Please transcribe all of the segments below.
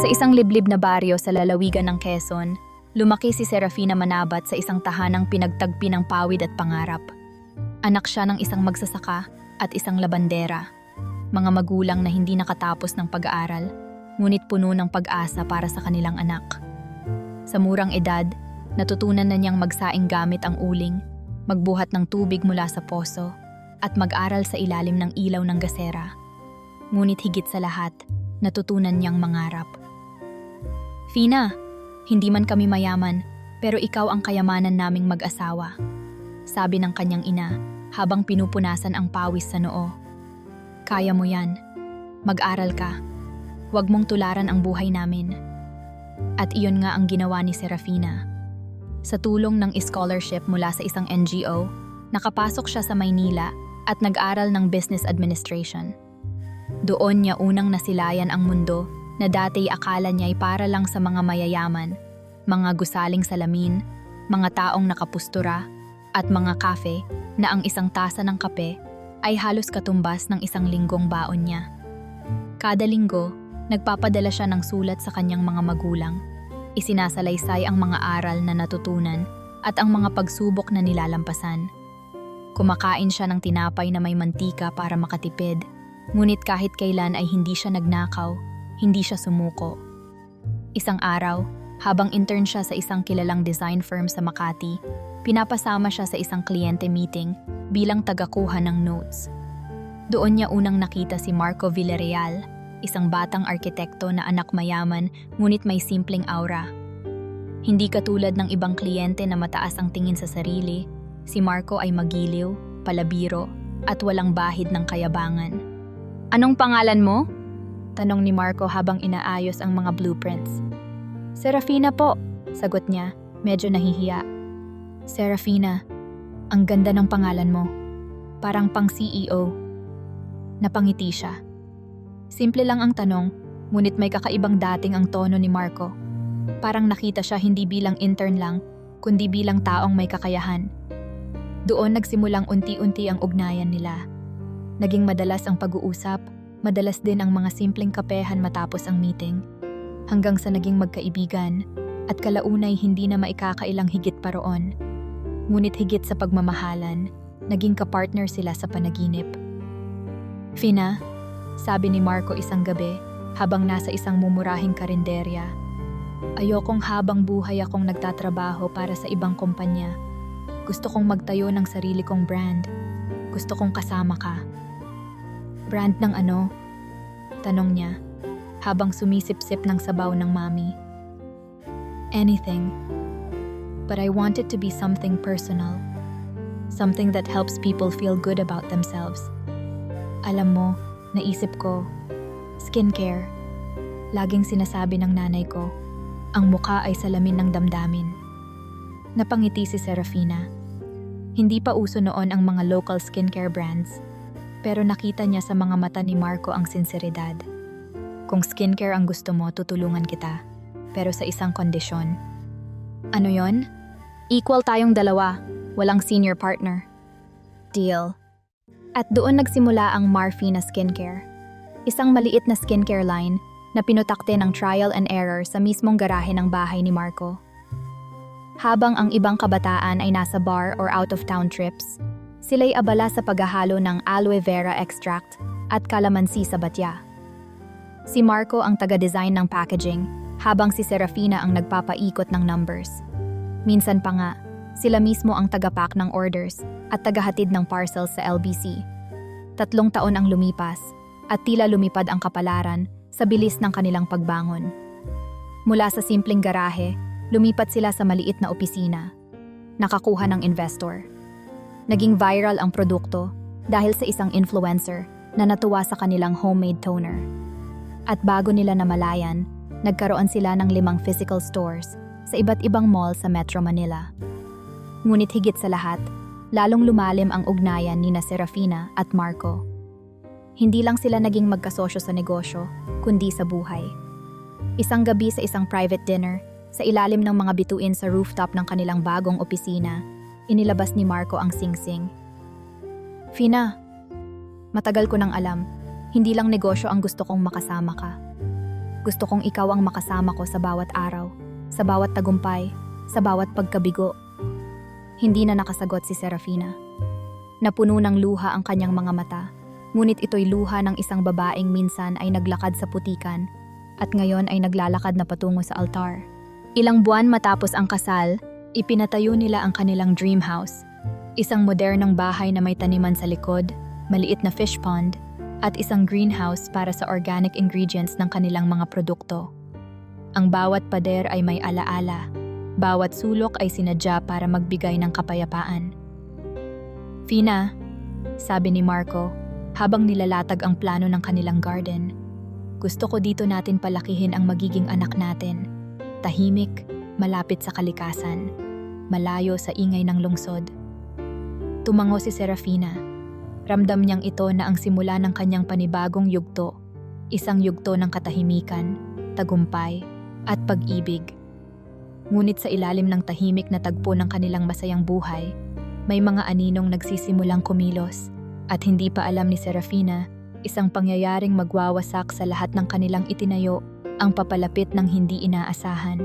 Sa isang liblib na baryo sa lalawigan ng Quezon, lumaki si Serafina Manabat sa isang tahanang pinagtagpi ng pawid at pangarap. Anak siya ng isang magsasaka at isang labandera, mga magulang na hindi nakatapos ng pag-aaral, ngunit puno ng pag-asa para sa kanilang anak. Sa murang edad, natutunan na niyang magsaing gamit ang uling, magbuhat ng tubig mula sa poso, at mag-aral sa ilalim ng ilaw ng gasera. Ngunit higit sa lahat, natutunan niyang mangarap. Fina, hindi man kami mayaman, pero ikaw ang kayamanan naming mag-asawa. Sabi ng kanyang ina habang pinupunasan ang pawis sa noo. Kaya mo yan. Mag-aral ka. Huwag mong tularan ang buhay namin. At iyon nga ang ginawa ni Serafina. Sa tulong ng scholarship mula sa isang NGO, nakapasok siya sa Maynila at nag-aral ng business administration. Doon niya unang nasilayan ang mundo na dati akala niya ay para lang sa mga mayayaman, mga gusaling salamin, mga taong nakapustura, at mga kafe na ang isang tasa ng kape ay halos katumbas ng isang linggong baon niya. Kada linggo, nagpapadala siya ng sulat sa kanyang mga magulang, isinasalaysay ang mga aral na natutunan at ang mga pagsubok na nilalampasan. Kumakain siya ng tinapay na may mantika para makatipid, ngunit kahit kailan ay hindi siya nagnakaw, hindi siya sumuko. Isang araw, habang intern siya sa isang kilalang design firm sa Makati, pinapasama siya sa isang kliyente meeting bilang tagakuha ng notes. Doon niya unang nakita si Marco Villarreal, isang batang arkitekto na anak mayaman ngunit may simpleng aura. Hindi katulad ng ibang kliyente na mataas ang tingin sa sarili, si Marco ay magiliw, palabiro, at walang bahid ng kayabangan. Anong pangalan mo? Tanong ni Marco habang inaayos ang mga blueprints. Serafina po, sagot niya, medyo nahihiya. Serafina, ang ganda ng pangalan mo. Parang pang CEO. Napangiti siya. Simple lang ang tanong, ngunit may kakaibang dating ang tono ni Marco. Parang nakita siya hindi bilang intern lang, kundi bilang taong may kakayahan. Doon nagsimulang unti-unti ang ugnayan nila. Naging madalas ang pag-uusap, madalas din ang mga simpleng kapehan matapos ang meeting, hanggang sa naging magkaibigan at kalaunay hindi na maikakailang higit pa roon. Ngunit higit sa pagmamahalan, naging kapartner sila sa panaginip. Fina, sabi ni Marco isang gabi habang nasa isang mumurahing karinderya, ayokong habang buhay akong nagtatrabaho para sa ibang kumpanya. Gusto kong magtayo ng sarili kong brand. Gusto kong kasama ka. Brand ng ano? Tanong niya, habang sumisip-sip ng sabaw ng mami. Anything. But I want it to be something personal. Something that helps people feel good about themselves. Alam mo, naisip ko, skincare. Laging sinasabi ng nanay ko, ang muka ay salamin ng damdamin. Napangiti si Serafina. Hindi pa uso noon ang mga local skincare brands. Pero nakita niya sa mga mata ni Marco ang sinseridad. Kung skincare ang gusto mo, tutulungan kita. Pero sa isang kondisyon. Ano yon? Equal tayong dalawa, walang senior partner. Deal. At doon nagsimula ang Marfina Skincare. Isang maliit na skincare line na pinutakte ng trial and error sa mismong garahe ng bahay ni Marco. Habang ang ibang kabataan ay nasa bar or out-of-town trips, sila'y abala sa paghahalo ng aloe vera extract at kalamansi sa batya. Si Marco ang taga-design ng packaging, habang si Serafina ang nagpapaikot ng numbers. Minsan pa nga, sila mismo ang taga-pack ng orders at tagahatid ng parcels sa LBC. 3 taon ang lumipas, at tila lumipad ang kapalaran sa bilis ng kanilang pagbangon. Mula sa simpleng garahe, lumipat sila sa maliit na opisina. Nakakuha ng investor. Naging viral ang produkto dahil sa isang influencer na natuwa sa kanilang homemade toner. At bago nila namalayan, nagkaroon sila ng 5 physical stores sa iba't ibang mall sa Metro Manila. Ngunit higit sa lahat, lalong lumalim ang ugnayan ni Serafina at Marco. Hindi lang sila naging magkasosyo sa negosyo, kundi sa buhay. Isang gabi sa isang private dinner, sa ilalim ng mga bituin sa rooftop ng kanilang bagong opisina, inilabas ni Marco ang singsing. Fina, matagal ko nang alam, hindi lang negosyo ang gusto kong makasama ka. Gusto kong ikaw ang makasama ko sa bawat araw, sa bawat tagumpay, sa bawat pagkabigo. Hindi na nakasagot si Serafina. Napuno ng luha ang kanyang mga mata, ngunit ito'y luha ng isang babaeng minsan ay naglakad sa putikan at ngayon ay naglalakad na patungo sa altar. Ilang buwan matapos ang kasal, ipinatayo nila ang kanilang dream house. Isang modernong bahay na may taniman sa likod, maliit na fish pond, at isang greenhouse para sa organic ingredients ng kanilang mga produkto. Ang bawat pader ay may alaala. Bawat sulok ay sinadya para magbigay ng kapayapaan. Fina, sabi ni Marco, habang nilalatag ang plano ng kanilang garden, gusto ko dito natin palakihin ang magiging anak natin. Tahimik, malapit sa kalikasan, malayo sa ingay ng lungsod. Tumango si Serafina. Ramdam niyang ito na ang simula ng kanyang panibagong yugto, isang yugto ng katahimikan, tagumpay, at pag-ibig. Ngunit sa ilalim ng tahimik na tagpo ng kanilang masayang buhay, may mga aninong nagsisimulang kumilos at hindi pa alam ni Serafina, isang pangyayaring magwawasak sa lahat ng kanilang itinayo, ang papalapit ng hindi inaasahan.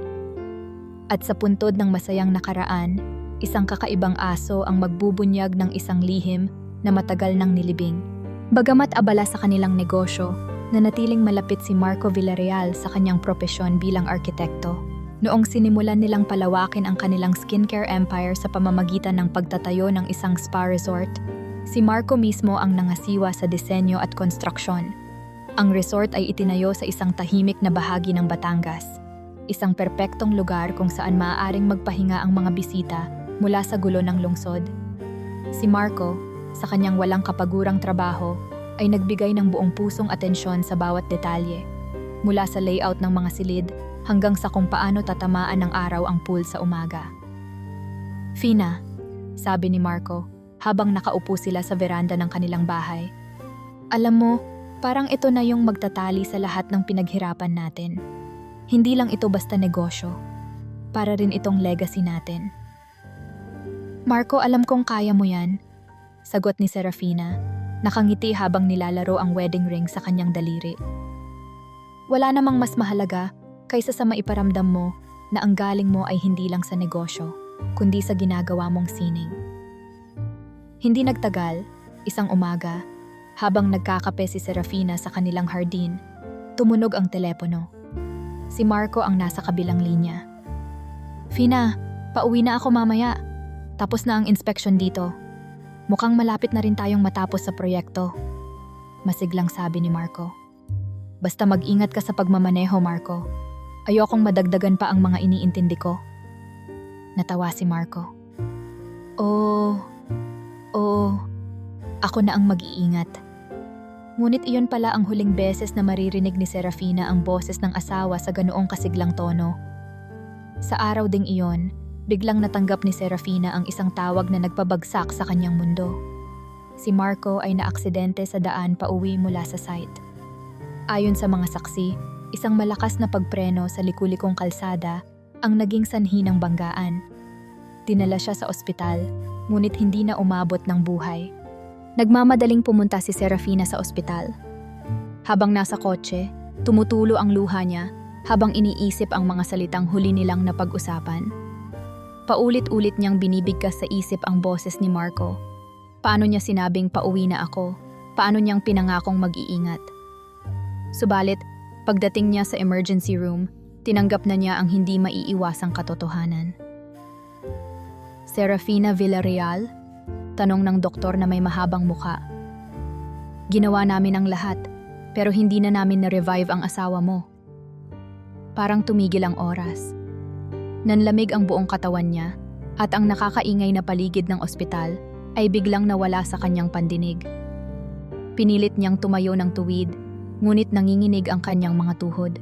At sa puntod ng masayang nakaraan, isang kakaibang aso ang magbubunyag ng isang lihim na matagal nang nilibing. Bagamat abala sa kanilang negosyo, nanatiling malapit si Marco Villarreal sa kanyang propesyon bilang arkitekto. Noong sinimulan nilang palawakin ang kanilang skincare empire sa pamamagitan ng pagtatayo ng isang spa resort, si Marco mismo ang nangasiwa sa disenyo at konstruksyon. Ang resort ay itinayo sa isang tahimik na bahagi ng Batangas, isang perpektong lugar kung saan maaaring magpahinga ang mga bisita mula sa gulo ng lungsod. Si Marco, sa kanyang walang kapagurang trabaho, ay nagbigay ng buong pusong atensyon sa bawat detalye, mula sa layout ng mga silid hanggang sa kung paano tatamaan ng araw ang pool sa umaga. Fina, sabi ni Marco, habang nakaupo sila sa veranda ng kanilang bahay. Alam mo, parang ito na yung magtatali sa lahat ng pinaghirapan natin. Hindi lang ito basta negosyo. Para rin itong legacy natin. Marco, alam kong kaya mo yan, sagot ni Serafina, nakangiti habang nilalaro ang wedding ring sa kanyang daliri. Wala namang mas mahalaga kaysa sa maiparamdam mo na ang galing mo ay hindi lang sa negosyo, kundi sa ginagawa mong sining. Hindi nagtagal, isang umaga, habang nagkakape si Serafina sa kanilang hardin, tumunog ang telepono. Si Marco ang nasa kabilang linya. Fina, pauwi na ako mamaya. Tapos na ang inspection dito. Mukhang malapit na rin tayong matapos sa proyekto. Masiglang sabi ni Marco. Basta mag-ingat ka sa pagmamaneho, Marco. Ayokong madagdagan pa ang mga iniintindi ko. Natawa si Marco. Oo, ako na ang mag-iingat. Ngunit iyon pala ang huling beses na maririnig ni Serafina ang boses ng asawa sa ganoong kasiglang tono. Sa araw ding iyon, biglang natanggap ni Serafina ang isang tawag na nagpabagsak sa kanyang mundo. Si Marco ay naaksidente sa daan pauwi mula sa site. Ayon sa mga saksi, isang malakas na pagpreno sa likulikong kalsada ang naging sanhi ng banggaan. Dinala siya sa ospital, ngunit hindi na umabot ng buhay. Nagmamadaling pumunta si Serafina sa ospital. Habang nasa kotse, tumutulo ang luha niya habang iniisip ang mga salitang huli nilang napag-usapan. Paulit-ulit niyang binibigkas sa isip ang boses ni Marco. Paano niya sinabing pauwi na ako? Paano niyang pinangakong mag-iingat? Subalit, pagdating niya sa emergency room, tinanggap na niya ang hindi maiiwasang katotohanan. Serafina Villarreal? Tanong ng doktor na may mahabang muka. Ginawa namin ang lahat, pero hindi na namin na-revive ang asawa mo. Parang tumigil ang oras. Nanlamig ang buong katawan niya at ang nakakaingay na paligid ng ospital ay biglang nawala sa kanyang pandinig. Pinilit niyang tumayo ng tuwid, ngunit nanginginig ang kanyang mga tuhod.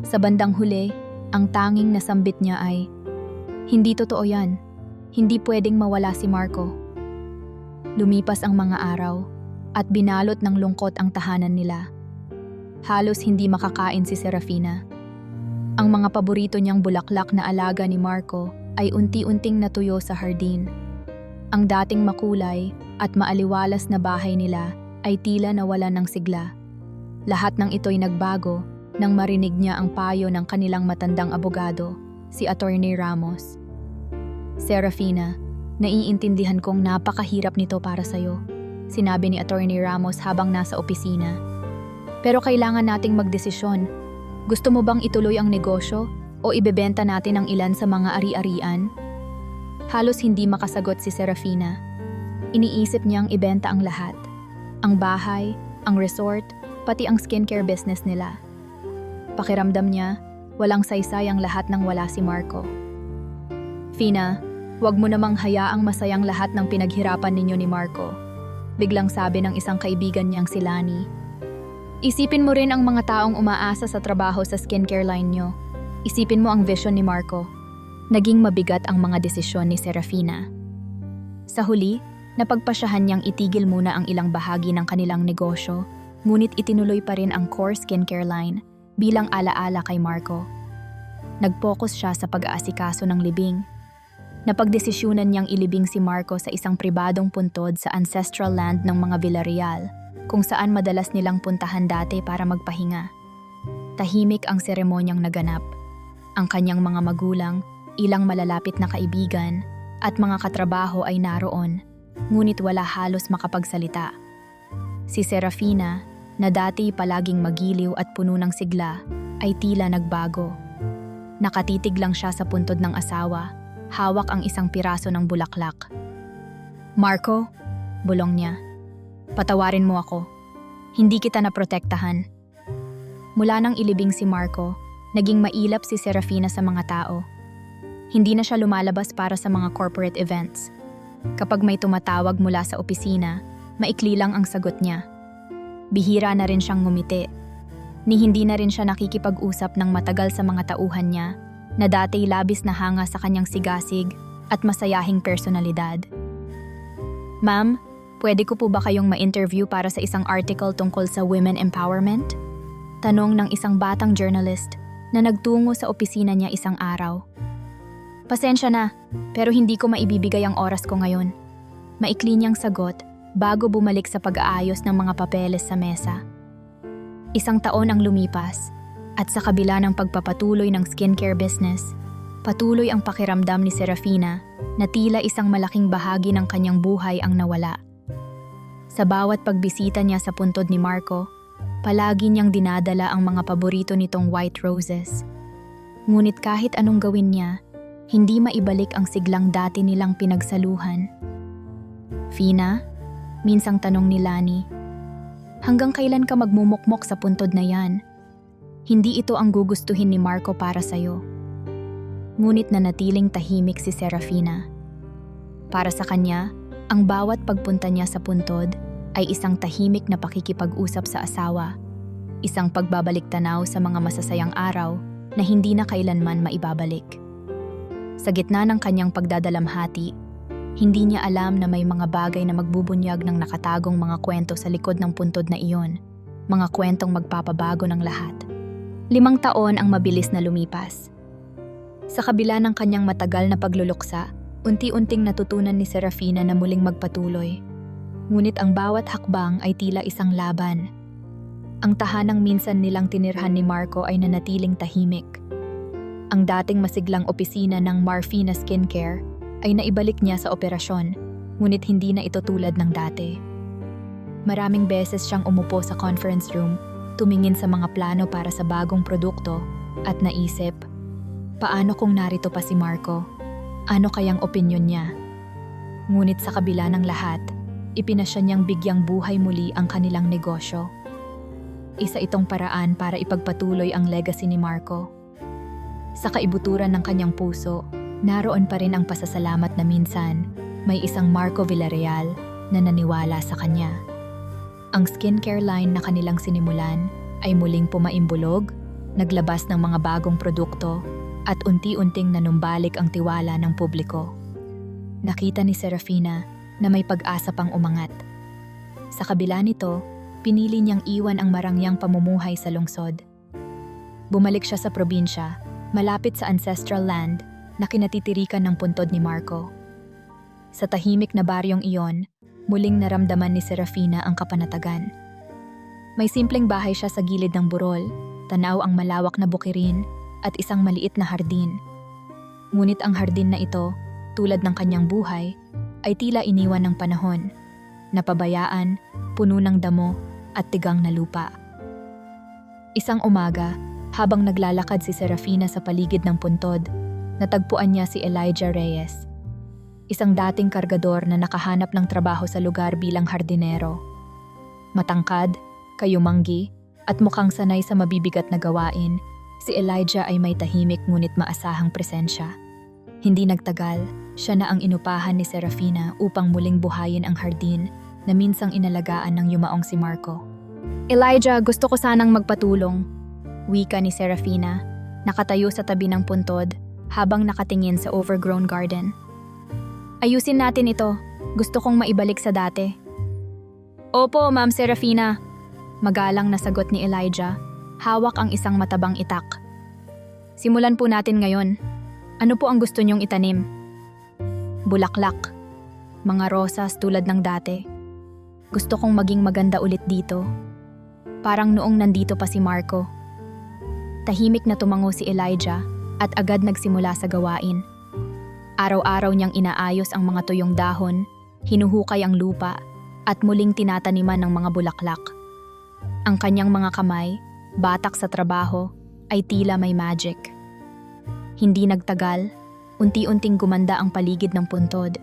Sa bandang huli, ang tanging nasambit niya ay, "Hindi totoo yan. Hindi pwedeng mawala si Marco." Lumipas ang mga araw at binalot ng lungkot ang tahanan nila. Halos hindi makakain si Serafina. Ang mga paborito niyang bulaklak na alaga ni Marco ay unti-unting natuyo sa hardin. Ang dating makulay at maaliwalas na bahay nila ay tila nawalan ng sigla. Lahat ng ito'y nagbago nang marinig niya ang payo ng kanilang matandang abogado, si Attorney Ramos. Serafina, naiintindihan kong napakahirap nito para sa'yo, sinabi ni Attorney Ramos habang nasa opisina. Pero kailangan nating magdesisyon. Gusto mo bang ituloy ang negosyo o ibebenta natin ang ilan sa mga ari-arian? Halos hindi makasagot si Serafina. Iniisip niyang ibenta ang lahat. Ang bahay, ang resort, pati ang skincare business nila. Pakiramdam niya, walang saysay ang lahat nang wala si Marco. Fina, huwag mo namang hayaang masayang lahat ng pinaghirapan ninyo ni Marco. Biglang sabi ng isang kaibigan niyang si Lani. Isipin mo rin ang mga taong umaasa sa trabaho sa skincare line niyo. Isipin mo ang vision ni Marco. Naging mabigat ang mga desisyon ni Serafina. Sa huli, napagpasyahan niyang itigil muna ang ilang bahagi ng kanilang negosyo, ngunit itinuloy pa rin ang core skincare line bilang alaala kay Marco. Nag-focus siya sa pag-aasikaso ng libing. Napagdesisyunan niyang ilibing si Marco sa isang pribadong puntod sa ancestral land ng mga Villarreal, kung saan madalas nilang puntahan dati para magpahinga. Tahimik ang seremonyang naganap. Ang kanyang mga magulang, ilang malalapit na kaibigan, at mga katrabaho ay naroon, ngunit wala halos makapagsalita. Si Serafina, na dati palaging magiliw at puno ng sigla, ay tila nagbago. Nakatitig lang siya sa puntod ng asawa, hawak ang isang piraso ng bulaklak. Marco, bulong niya, patawarin mo ako. Hindi kita naprotektahan. Mula nang ilibing si Marco, naging mailap si Serafina sa mga tao. Hindi na siya lumalabas para sa mga corporate events. Kapag may tumatawag mula sa opisina, maikli lang ang sagot niya. Bihira na rin siyang ngumiti. Ni hindi na rin siya nakikipag-usap ng matagal sa mga tauhan niya, na dati labis na hanga sa kanyang sigasig at masayahing personalidad. Ma'am, pwede ko po ba kayong ma-interview para sa isang article tungkol sa women empowerment? Tanong ng isang batang journalist na nagtungo sa opisina niya isang araw. Pasensya na, pero hindi ko maibibigay ang oras ko ngayon. Maikli niyang sagot bago bumalik sa pag-aayos ng mga papeles sa mesa. Isang taon ang lumipas, at sa kabila ng pagpapatuloy ng skincare business, patuloy ang pakiramdam ni Serafina na tila isang malaking bahagi ng kanyang buhay ang nawala. Sa bawat pagbisita niya sa puntod ni Marco, palagi niyang dinadala ang mga paborito nitong white roses. Ngunit kahit anong gawin niya, hindi maibalik ang siglang dati nilang pinagsaluhan. Fina, minsang tanong ni Lani, hanggang kailan ka magmumukmok sa puntod na yan? Hindi ito ang gugustuhin ni Marco para sa'yo. Ngunit nanatiling tahimik si Serafina. Para sa kanya, ang bawat pagpunta niya sa puntod ay isang tahimik na pakikipag-usap sa asawa, isang pagbabalik-tanaw sa mga masasayang araw na hindi na kailanman maibabalik. Sa gitna ng kanyang pagdadalamhati, hindi niya alam na may mga bagay na magbubunyag ng nakatagong mga kwento sa likod ng puntod na iyon, mga kwentong magpapabago ng lahat. 5 taon ang mabilis na lumipas. Sa kabila ng kanyang matagal na pagluluksa, unti-unting natutunan ni Serafina na muling magpatuloy. Ngunit ang bawat hakbang ay tila isang laban. Ang tahanang minsan nilang tinirhan ni Marco ay nanatiling tahimik. Ang dating masiglang opisina ng Marfina Skincare ay naibalik niya sa operasyon, ngunit hindi na ito tulad ng dati. Maraming beses siyang umupo sa conference room, tumingin sa mga plano para sa bagong produkto, at naisip, paano kung narito pa si Marco? Ano kayang opinyon niya? Ngunit sa kabila ng lahat, ipinasya niyang bigyang buhay muli ang kanilang negosyo. Isa itong paraan para ipagpatuloy ang legacy ni Marco. Sa kaibuturan ng kanyang puso, naroon pa rin ang pasasalamat na minsan may isang Marco Villarreal na naniwala sa kanya. Ang skincare line na kanilang sinimulan ay muling pumaimbulog, naglabas ng mga bagong produkto, at unti-unting nanumbalik ang tiwala ng publiko. Nakita ni Serafina na may pag-asa pang umangat. Sa kabila nito, pinili niyang iwan ang marangyang pamumuhay sa lungsod. Bumalik siya sa probinsya, malapit sa ancestral land na kinatitirikan ng puntod ni Marco. Sa tahimik na baryong iyon, muling naramdaman ni Serafina ang kapanatagan. May simpleng bahay siya sa gilid ng burol, tanaw ang malawak na bukirin at isang maliit na hardin. Ngunit ang hardin na ito, tulad ng kanyang buhay, ay tila iniwan ng panahon, napabayaan, puno ng damo at tigang na lupa. Isang umaga, habang naglalakad si Serafina sa paligid ng puntod, natagpuan niya si Elijah Reyes, isang dating kargador na nakahanap ng trabaho sa lugar bilang hardinero. Matangkad, kayumanggi, at mukhang sanay sa mabibigat na gawain, si Elijah ay may tahimik ngunit maasahang presensya. Hindi nagtagal, siya na ang inupahan ni Serafina upang muling buhayin ang hardin na minsang inalagaan ng yumaong si Marco. "Elijah, gusto ko sanang magpatulong," wika ni Serafina, nakatayo sa tabi ng puntod habang nakatingin sa overgrown garden. "Ayusin natin ito. Gusto kong maibalik sa dati." "Opo, Ma'am Serafina," magalang na sagot ni Elijah, hawak ang isang matabang itak. "Simulan po natin ngayon. Ano po ang gusto niyong itanim?" "Bulaklak. Mga rosas tulad ng dati. Gusto kong maging maganda ulit dito. Parang noong nandito pa si Marco." Tahimik na tumango si Elijah at agad nagsimula sa gawain. Araw-araw niyang inaayos ang mga tuyong dahon, hinuhukay ang lupa, at muling tinataniman ng mga bulaklak. Ang kanyang mga kamay, batak sa trabaho, ay tila may magic. Hindi nagtagal, unti-unting gumanda ang paligid ng puntod.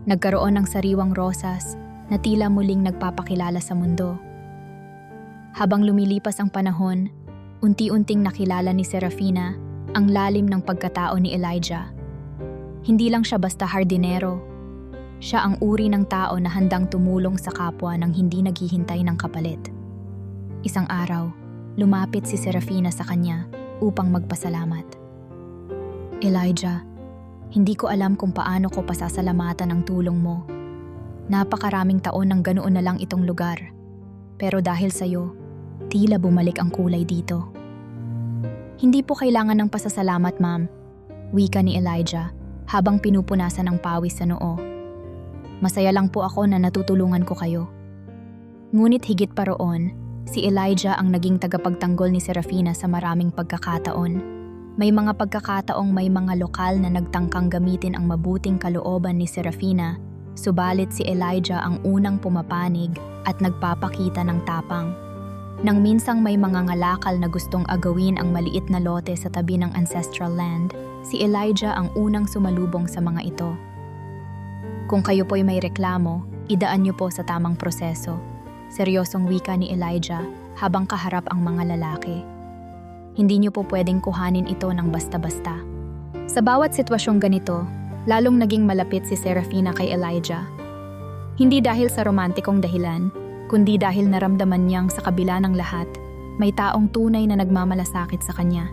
Nagkaroon ng sariwang rosas na tila muling nagpapakilala sa mundo. Habang lumilipas ang panahon, unti-unting nakilala ni Serafina ang lalim ng pagkatao ni Elijah. Hindi lang siya basta hardinero. Siya ang uri ng tao na handang tumulong sa kapwa nang hindi naghihintay ng kapalit. Isang araw, lumapit si Serafina sa kanya upang magpasalamat. "Elijah, hindi ko alam kung paano ko pasasalamatan ang tulong mo. Napakaraming taon nang ganoon na lang itong lugar. Pero dahil sa'yo, tila bumalik ang kulay dito." "Hindi po kailangan ng pasasalamat, ma'am," wika ni Elijah habang pinupunasan ang pawis sa noo. "Masaya lang po ako na natutulungan ko kayo." Ngunit higit pa roon, si Elijah ang naging tagapagtanggol ni Serafina sa maraming pagkakataon. May mga pagkakataong may mga lokal na nagtangkang gamitin ang mabuting kalooban ni Serafina, subalit si Elijah ang unang pumapanig at nagpapakita ng tapang. Nang minsang may mga ngalakal na gustong agawin ang maliit na lote sa tabi ng ancestral land, si Elijah ang unang sumalubong sa mga ito. "Kung kayo po'y may reklamo, idaan niyo po sa tamang proseso," seryosong wika ni Elijah habang kaharap ang mga lalaki. "Hindi niyo po pwedeng kuhanin ito ng basta-basta." Sa bawat sitwasyong ganito, lalong naging malapit si Serafina kay Elijah. Hindi dahil sa romantikong dahilan, kundi dahil naramdaman niyang sa kabila ng lahat, may taong tunay na nagmamalasakit sa kanya.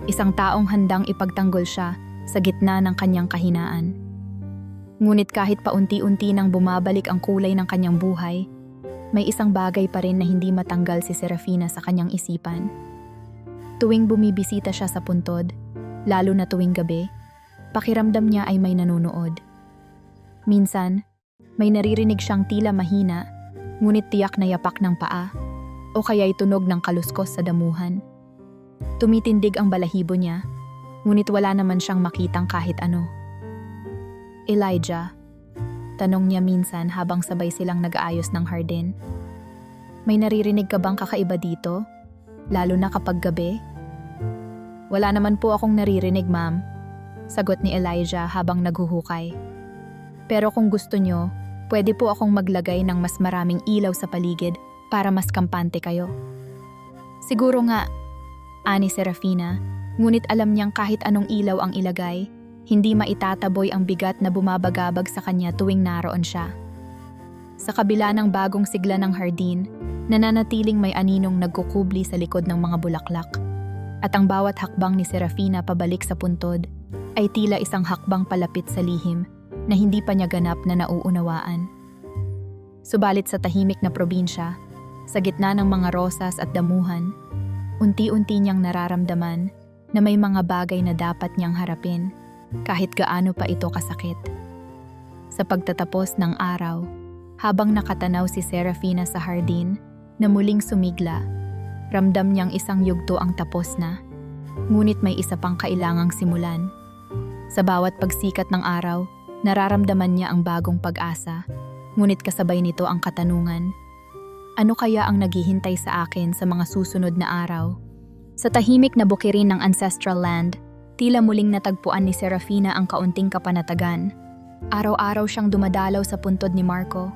Isang taong handang ipagtanggol siya sa gitna ng kanyang kahinaan. Ngunit kahit paunti-unti nang bumabalik ang kulay ng kanyang buhay, may isang bagay pa rin na hindi matanggal si Serafina sa kanyang isipan. Tuwing bumibisita siya sa puntod, lalo na tuwing gabi, pakiramdam niya ay may nanonood. Minsan, may naririnig siyang tila mahina, ngunit tiyak na yapak ng paa, o kaya'y tunog ng kaluskos sa damuhan. Tumitindig ang balahibo niya, ngunit wala naman siyang makitang kahit ano. "Elijah," tanong niya minsan habang sabay silang nag-aayos ng hardin, "may naririnig ka bang kakaiba dito, lalo na kapag gabi?" "Wala naman po akong naririnig, ma'am," sagot ni Elijah habang naghuhukay. "Pero kung gusto nyo, pwede po akong maglagay ng mas maraming ilaw sa paligid para mas kampante kayo." "Siguro nga," ani Serafina, ngunit alam niyang kahit anong ilaw ang ilagay, hindi maitataboy ang bigat na bumabagabag sa kanya tuwing naroon siya. Sa kabila ng bagong sigla ng hardin, nananatiling may aninong nagkukubli sa likod ng mga bulaklak. At ang bawat hakbang ni Serafina pabalik sa puntod ay tila isang hakbang palapit sa lihim na hindi pa niya ganap na nauunawaan. Subalit sa tahimik na probinsya, sa gitna ng mga rosas at damuhan, unti-unti niyang nararamdaman na may mga bagay na dapat niyang harapin, kahit gaano pa ito kasakit. Sa pagtatapos ng araw, habang nakatanaw si Serafina sa hardin na muling sumigla, Ramdam niyang isang yugto ang tapos na, ngunit may isa pang kailangang simulan. Sa bawat pagsikat ng araw, nararamdaman niya ang bagong pag-asa, ngunit kasabay nito ang katanungan. Ano kaya ang naghihintay sa akin sa mga susunod na araw? Sa tahimik na bukirin ng ancestral land, tila muling natagpuan ni Serafina ang kaunting kapanatagan. Araw-araw siyang dumadalaw sa puntod ni Marco,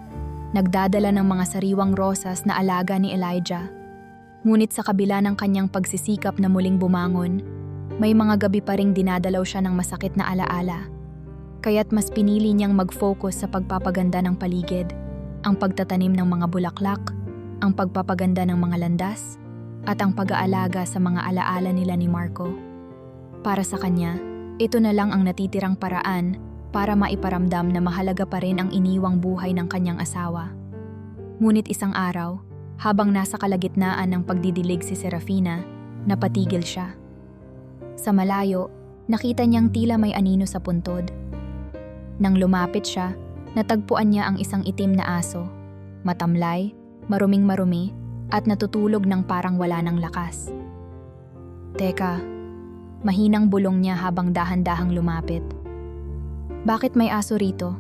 nagdadala ng mga sariwang rosas na alaga ni Elijah. Ngunit sa kabila ng kanyang pagsisikap na muling bumangon, may mga gabi pa ring dinadalaw siya ng masakit na alaala. Kaya't mas pinili niyang mag-focus sa pagpapaganda ng paligid, ang pagtatanim ng mga bulaklak, ang pagpapaganda ng mga landas, at ang pag-aalaga sa mga alaala nila ni Marco. Para sa kanya, ito na lang ang natitirang paraan para maiparamdam na mahalaga pa rin ang iniwang buhay ng kanyang asawa. Ngunit isang araw, habang nasa kalagitnaan ng pagdidilig si Serafina, napatigil siya. Sa malayo, nakita niyang tila may anino sa puntod. Nang lumapit siya, natagpuan niya ang isang itim na aso, matamlay, maruming-marumi, at natutulog ng parang wala ng lakas. Teka, mahinang bulong niya habang dahan-dahang lumapit. Bakit may aso rito?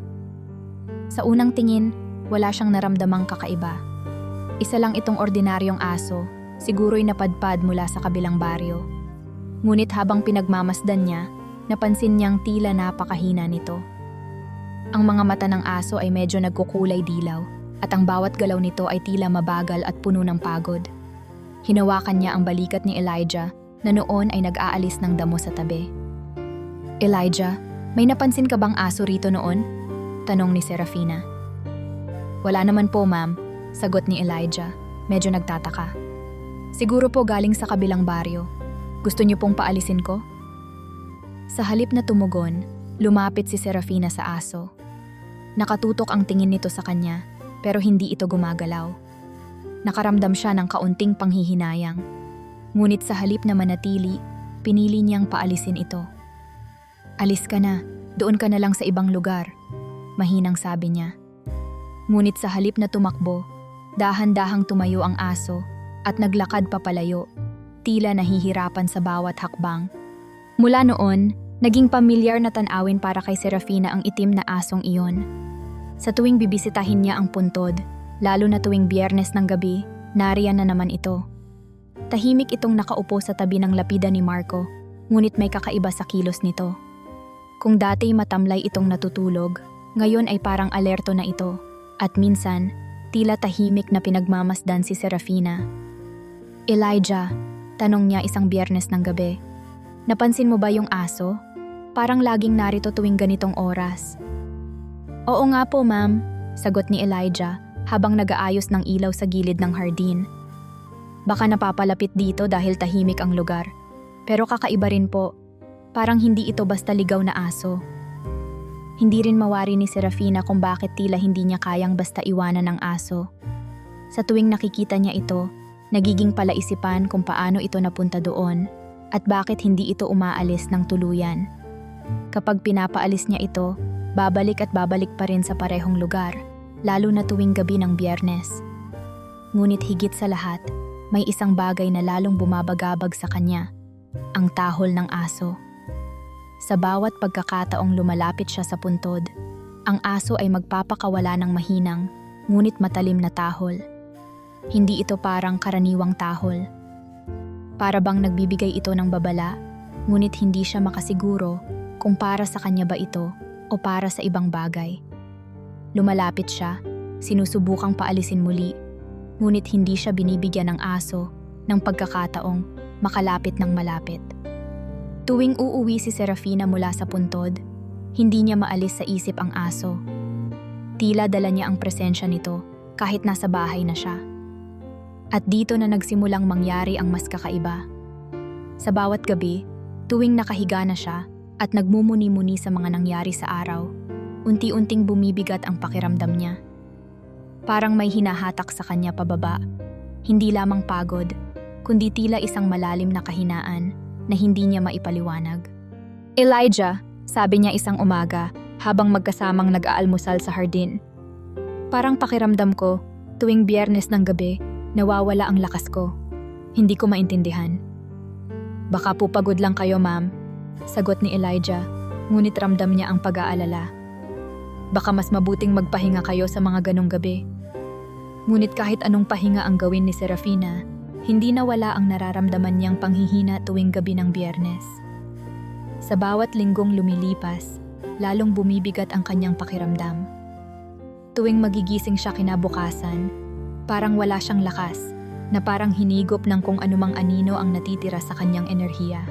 Sa unang tingin, wala siyang naramdamang kakaiba. Isa lang itong ordinaryong aso, siguro'y napadpad mula sa kabilang baryo. Ngunit habang pinagmamasdan niya, napansin niyang tila napakahina nito. Ang mga mata ng aso ay medyo nagkukulay dilaw, at ang bawat galaw nito ay tila mabagal at puno ng pagod. Hinawakan niya ang balikat ni Elijah na noon ay nag-aalis ng damo sa tabi. Elijah, may napansin ka bang aso rito noon? Tanong ni Serafina. Wala naman po, ma'am. Sagot ni Elijah, medyo nagtataka. Siguro po galing sa kabilang baryo. Gusto niyo pong paalisin ko? Sa halip na tumugon, lumapit si Serafina sa aso. Nakatutok ang tingin nito sa kanya, pero hindi ito gumagalaw. Nakaramdam siya ng kaunting panghihinayang. Ngunit sa halip na manatili, pinili niyang paalisin ito. Alis ka na, doon ka na lang sa ibang lugar, mahinang sabi niya. Ngunit sa halip na tumakbo, dahan-dahang tumayo ang aso at naglakad papalayo, tila nahihirapan sa bawat hakbang. Mula noon, naging pamilyar na tanawin para kay Serafina ang itim na asong iyon. Sa tuwing bibisitahin niya ang puntod, lalo na tuwing Biyernes ng gabi, nariyan na naman ito. Tahimik itong nakaupo sa tabi ng lapida ni Marco, ngunit may kakaiba sa kilos nito. Kung dati matamlay itong natutulog, ngayon ay parang alerto na ito, at minsan, tila tahimik na pinagmamasdan si Serafina. Elijah, tanong niya isang Biyernes ng gabi. Napansin mo ba yung aso? Parang laging narito tuwing ganitong oras. Oo nga po, ma'am, sagot ni Elijah habang nag-aayos ng ilaw sa gilid ng hardin. Baka napapalapit dito dahil tahimik ang lugar. Pero kakaiba rin po. Parang hindi ito basta ligaw na aso. Hindi rin mawari ni Serafina kung bakit tila hindi niya kayang basta iwanan ng aso. Sa tuwing nakikita niya ito, nagiging palaisipan kung paano ito napunta doon at bakit hindi ito umaalis ng tuluyan. Kapag pinapaalis niya ito, babalik at babalik pa rin sa parehong lugar, lalo na tuwing gabi ng Biyernes. Ngunit higit sa lahat, may isang bagay na lalong bumabagabag sa kanya, ang tahol ng aso. Sa bawat pagkakataong lumalapit siya sa puntod, ang aso ay magpapakawala ng mahinang, ngunit matalim na tahol. Hindi ito parang karaniwang tahol. Para bang nagbibigay ito ng babala, ngunit hindi siya makasiguro kung para sa kanya ba ito o para sa ibang bagay. Lumalapit siya, sinusubukang paalisin muli, ngunit hindi siya binibigyan ng aso ng pagkakataong makalapit ng malapit. Tuwing uuwi si Serafina mula sa puntod, hindi niya maalis sa isip ang aso. Tila dala niya ang presensya nito kahit nasa bahay na siya. At dito na nagsimulang mangyari ang mas kakaiba. Sa bawat gabi, tuwing nakahiga na siya at nagmumuni-muni sa mga nangyari sa araw, unti-unting bumibigat ang pakiramdam niya. Parang may hinahatak sa kanya pababa, hindi lamang pagod, kundi tila isang malalim na kahinaan na hindi niya maipaliwanag. Elijah, sabi niya isang umaga habang magkasamang nag-aalmusal sa hardin. Parang pakiramdam ko, tuwing Biyernes ng gabi, nawawala ang lakas ko. Hindi ko maintindihan. Baka po pagod lang kayo, ma'am. Sagot ni Elijah, ngunit ramdam niya ang pag-aalala. Baka mas mabuting magpahinga kayo sa mga ganong gabi. Ngunit kahit anong pahinga ang gawin ni Serafina, hindi nawala ang nararamdaman niyang panghihina tuwing gabi ng Biyernes. Sa bawat linggong lumilipas, lalong bumibigat ang kanyang pakiramdam. Tuwing magigising siya kinabukasan, parang wala siyang lakas, na parang hinigop ng kung anumang anino ang natitira sa kanyang enerhiya.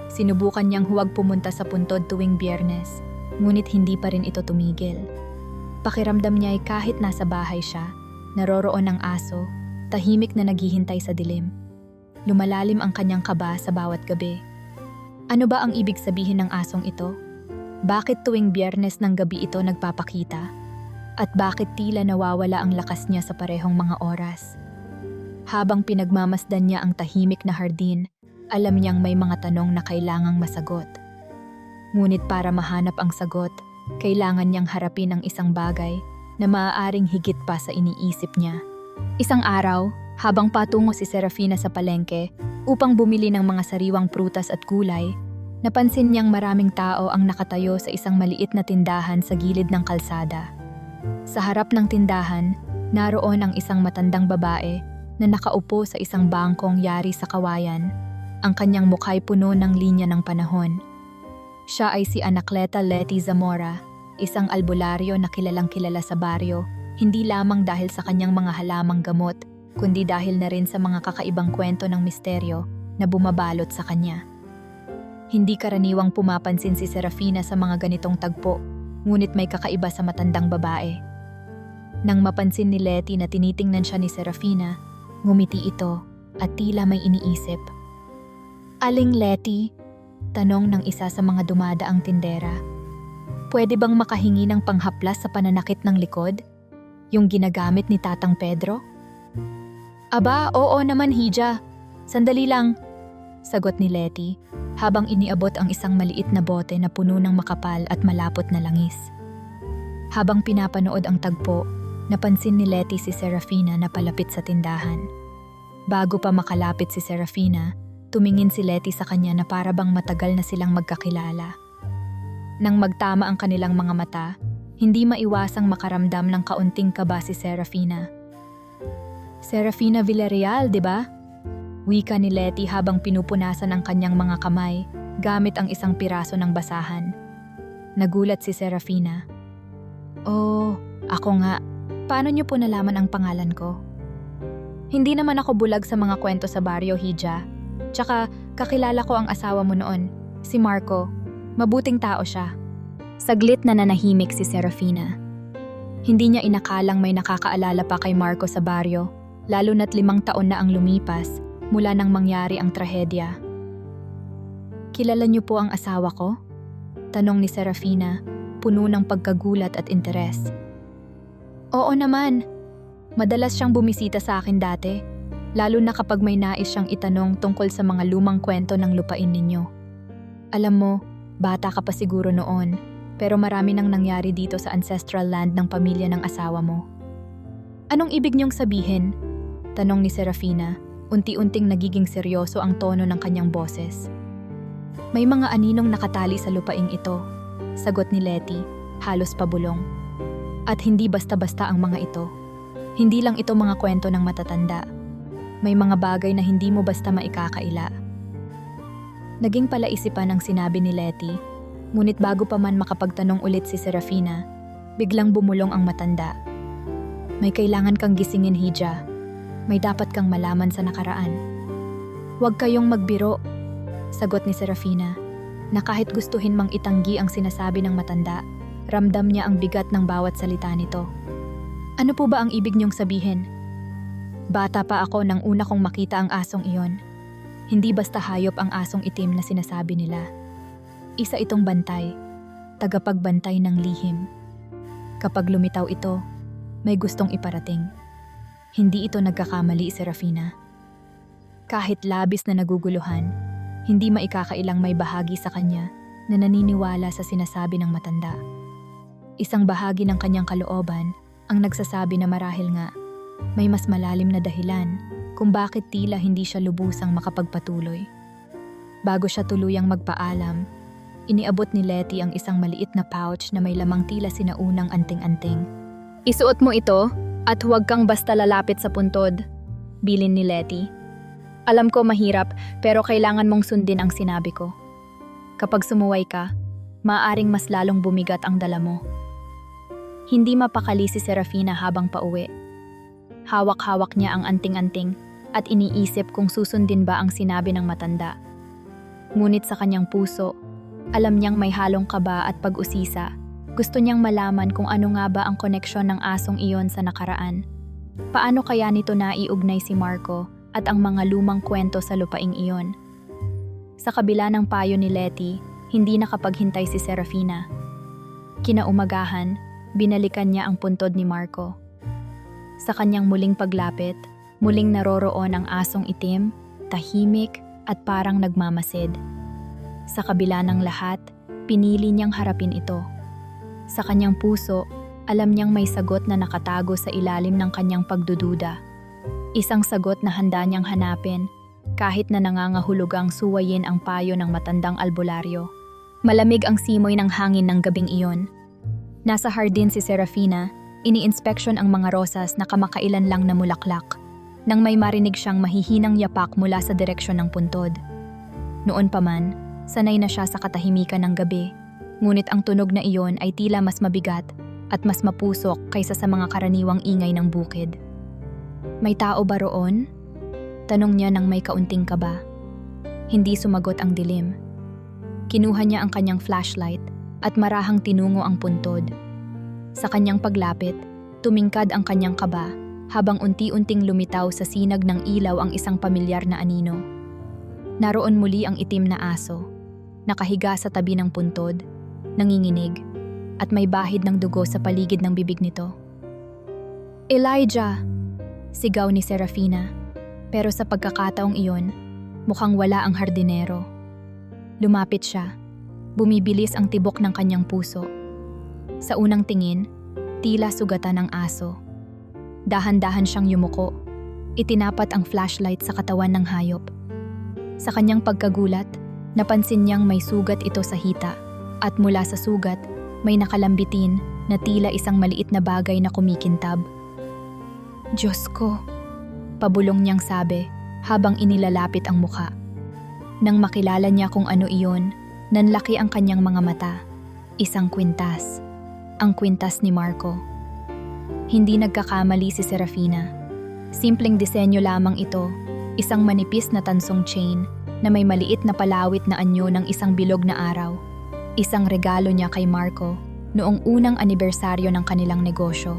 Sinubukan niyang huwag pumunta sa puntod tuwing Biyernes, ngunit hindi pa rin ito tumigil. Pakiramdam niya ay kahit nasa bahay siya, naroroon ang aso, tahimik na naghihintay sa dilim. Lumalalim ang kanyang kaba sa bawat gabi. Ano ba ang ibig sabihin ng asong ito? Bakit tuwing Biyernes ng gabi ito nagpapakita? At bakit tila nawawala ang lakas niya sa parehong mga oras? Habang pinagmamasdan niya ang tahimik na hardin, alam niyang may mga tanong na kailangang masagot. Ngunit para mahanap ang sagot, kailangan niyang harapin ang isang bagay na maaaring higit pa sa iniisip niya. Isang araw, habang patungo si Serafina sa palengke upang bumili ng mga sariwang prutas at gulay, napansin niyang maraming tao ang nakatayo sa isang maliit na tindahan sa gilid ng kalsada. Sa harap ng tindahan, naroon ang isang matandang babae na nakaupo sa isang bangkong yari sa kawayan. Ang kanyang mukha'y puno ng linya ng panahon. Siya ay si Anacleta Leti Zamora, isang albularyo na kilalang kilala sa baryo, hindi lamang dahil sa kanyang mga halamang gamot, kundi dahil na rin sa mga kakaibang kwento ng misteryo na bumabalot sa kanya. Hindi karaniwang pumapansin si Serafina sa mga ganitong tagpo, ngunit may kakaiba sa matandang babae. Nang mapansin ni Leti na tinitingnan siya ni Serafina, ngumiti ito at tila may iniisip. "Aling Leti?" tanong ng isa sa mga dumadaang tindera. "Pwede bang makahingi ng panghaplas sa pananakit ng likod? Yung ginagamit ni Tatang Pedro?" "Aba, oo naman, Hija. Sandali lang," sagot ni Leti, habang iniabot ang isang maliit na bote na puno ng makapal at malapot na langis. Habang pinapanood ang tagpo, napansin ni Leti si Serafina na palapit sa tindahan. Bago pa makalapit si Serafina, tumingin si Leti sa kanya na para bang matagal na silang magkakilala. Nang magtama ang kanilang mga mata, hindi maiwasang makaramdam ng kaunting kaba si Serafina. "Serafina Villarreal, di ba?" Wika ni Leti habang pinupunasan ang kanyang mga kamay gamit ang isang piraso ng basahan. Nagulat si Serafina. "Oh, ako nga. Paano niyo po nalaman ang pangalan ko?" "Hindi naman ako bulag sa mga kwento sa baryo, Hija. Tsaka kakilala ko ang asawa mo noon, si Marco. Mabuting tao siya." Saglit na nanahimik si Serafina. Hindi niya inakalang may nakakaalala pa kay Marco sa baryo, lalo na't 5 taon na ang lumipas mula nang mangyari ang trahedya. "Kilala niyo po ang asawa ko?" tanong ni Serafina, puno ng pagkagulat at interes. "Oo naman. Madalas siyang bumisita sa akin dati, lalo na kapag may nais siyang itanong tungkol sa mga lumang kwento ng lupain ninyo. Alam mo, bata ka pa siguro noon, pero marami nang nangyari dito sa ancestral land ng pamilya ng asawa mo." "Anong ibig niyong sabihin?" tanong ni Serafina, unti-unting nagiging seryoso ang tono ng kanyang boses. "May mga aninong nakatali sa lupaing ito," sagot ni Leti, halos pabulong. "At hindi basta-basta ang mga ito. Hindi lang ito mga kwento ng matatanda. May mga bagay na hindi mo basta maikakaila." Naging palaisipan ang sinabi ni Leti, ngunit bago pa man makapagtanong ulit si Serafina, biglang bumulong ang matanda. "May kailangan kang gisingin, Hija. May dapat kang malaman sa nakaraan." "Huwag kayong magbiro," sagot ni Serafina, na kahit gustuhin mang itanggi ang sinasabi ng matanda, ramdam niya ang bigat ng bawat salita nito. "Ano po ba ang ibig niyong sabihin?" "Bata pa ako nang una kong makita ang asong iyon. Hindi basta hayop ang asong itim na sinasabi nila. Isa itong bantay, tagapagbantay ng lihim. Kapag lumitaw ito, may gustong iparating. Hindi ito nagkakamali, Serafina. Kahit labis na naguguluhan, hindi maikakailang may bahagi sa kanya na naniniwala sa sinasabi ng matanda. Isang bahagi ng kanyang kalooban ang nagsasabi na marahil nga may mas malalim na dahilan kung bakit tila hindi siya lubusang makapagpatuloy. Bago siya tuluyang magpaalam, iniabot ni Letty ang isang maliit na pouch na may lamang tila sinaunang anting-anting. "Isuot mo ito at huwag kang basta lalapit sa puntod," bilin ni Letty. "Alam ko mahirap pero kailangan mong sundin ang sinabi ko. Kapag sumuway ka, maaaring mas lalong bumigat ang dala mo." Hindi mapakali si Serafina habang pauwi. Hawak-hawak niya ang anting-anting at iniisip kung susundin ba ang sinabi ng matanda. Ngunit sa kanyang puso, alam niyang may halong kaba at pag-usisa. Gusto niyang malaman kung ano nga ba ang koneksyon ng asong iyon sa nakaraan. Paano kaya nito naiugnay si Marco at ang mga lumang kwento sa lupaing iyon? Sa kabila ng payo ni Letty, hindi nakapaghintay si Serafina. Kinaumagahan, binalikan niya ang puntod ni Marco. Sa kanyang muling paglapit, muling naroroon ang asong itim, tahimik at parang nagmamasid. Sa kabila ng lahat, pinili niyang harapin ito. Sa kanyang puso, alam niyang may sagot na nakatago sa ilalim ng kanyang pagdududa. Isang sagot na handa niyang hanapin, kahit na nangangahulugang suwayin ang payo ng matandang albularyo. Malamig ang simoy ng hangin ng gabing iyon. Nasa hardin si Serafina, ini-inspeksyon ang mga rosas na kamakailan lang namulaklak, nang may marinig siyang mahihinang yapak mula sa direksyon ng puntod. Noon pa man, sanay na siya sa katahimikan ng gabi, ngunit ang tunog na iyon ay tila mas mabigat at mas mapusok kaysa sa mga karaniwang ingay ng bukid. "May tao ba roon?" tanong niya nang may kaunting kaba. Hindi sumagot ang dilim. Kinuha niya ang kanyang flashlight at marahang tinungo ang puntod. Sa kanyang paglapit, tumingkad ang kanyang kaba habang unti-unting lumitaw sa sinag ng ilaw ang isang pamilyar na anino. Naroon muli ang itim na aso, nakahiga sa tabi ng puntod, nanginginig, at may bahid ng dugo sa paligid ng bibig nito. "Elijah!" sigaw ni Serafina, pero sa pagkakataong iyon, mukhang wala ang hardinero. Lumapit siya, bumibilis ang tibok ng kanyang puso. Sa unang tingin, tila sugatan ng aso. Dahan-dahan siyang yumuko, itinapat ang flashlight sa katawan ng hayop. Sa kanyang pagkagulat, napansin niyang may sugat ito sa hita, at mula sa sugat, may nakalambitin na tila isang maliit na bagay na kumikintab. "Diyos ko," pabulong niyang sabi habang inilalapit ang muka. Nang makilala niya kung ano iyon, nanlaki ang kanyang mga mata. Isang kwintas. Ang kwintas ni Marco. Hindi nagkakamali si Serafina. Simpleng disenyo lamang ito, isang manipis na tansong chain na may maliit na palawit na anyo ng isang bilog na araw. Isang regalo niya kay Marco noong unang anibersaryo ng kanilang negosyo.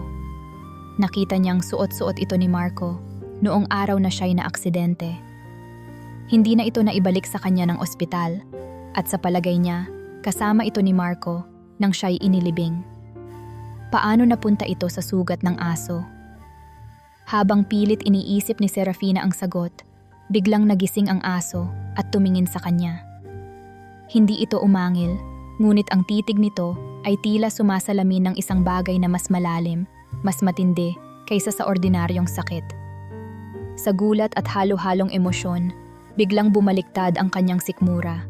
Nakita niyang suot-suot ito ni Marco noong araw na siya'y naaksidente. Hindi na ito naibalik sa kanya ng ospital, at sa palagay niya, kasama ito ni Marco nang siya'y inilibing. Paano napunta ito sa sugat ng aso? Habang pilit iniisip ni Serafina ang sagot, biglang nagising ang aso at tumingin sa kanya. Hindi ito umangil, ngunit ang titig nito ay tila sumasalamin ng isang bagay na mas malalim, mas matindi kaysa sa ordinaryong sakit. Sa gulat at halo-halong emosyon, biglang bumaliktad ang kanyang sikmura.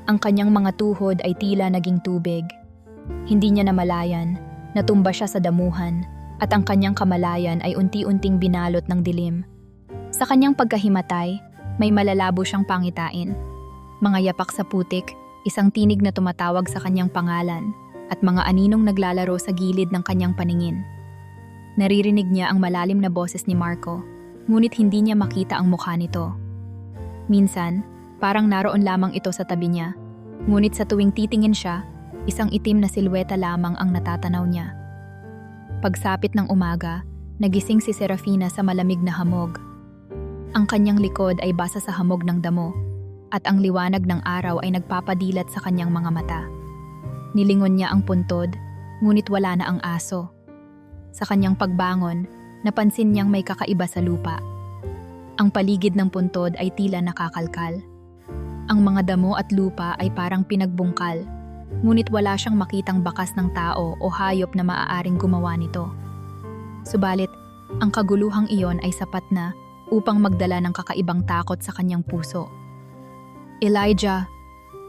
Ang kanyang mga tuhod ay tila naging tubig. Hindi niya namalayan, natumba siya sa damuhan, at ang kanyang kamalayan ay unti-unting binalot ng dilim. Sa kanyang pagkahimatay, may malalabo siyang pangitain. Mga yapak sa putik, isang tinig na tumatawag sa kanyang pangalan, at mga aninong naglalaro sa gilid ng kanyang paningin. Naririnig niya ang malalim na boses ni Marco, ngunit hindi niya makita ang mukha nito. Minsan, parang naroon lamang ito sa tabi niya, ngunit sa tuwing titingin siya, isang itim na silweta lamang ang natatanaw niya. Pagsapit ng umaga, nagising si Serafina sa malamig na hamog. Ang kanyang likod ay basa sa hamog ng damo, at ang liwanag ng araw ay nagpapadilat sa kanyang mga mata. Nilingon niya ang puntod, ngunit wala na ang aso. Sa kanyang pagbangon, napansin niyang may kakaiba sa lupa. Ang paligid ng puntod ay tila nakakalkal. Ang mga damo at lupa ay parang pinagbungkal, ngunit wala siyang makitang bakas ng tao o hayop na maaaring gumawa nito. Subalit, ang kaguluhang iyon ay sapat na upang magdala ng kakaibang takot sa kanyang puso. "Elijah,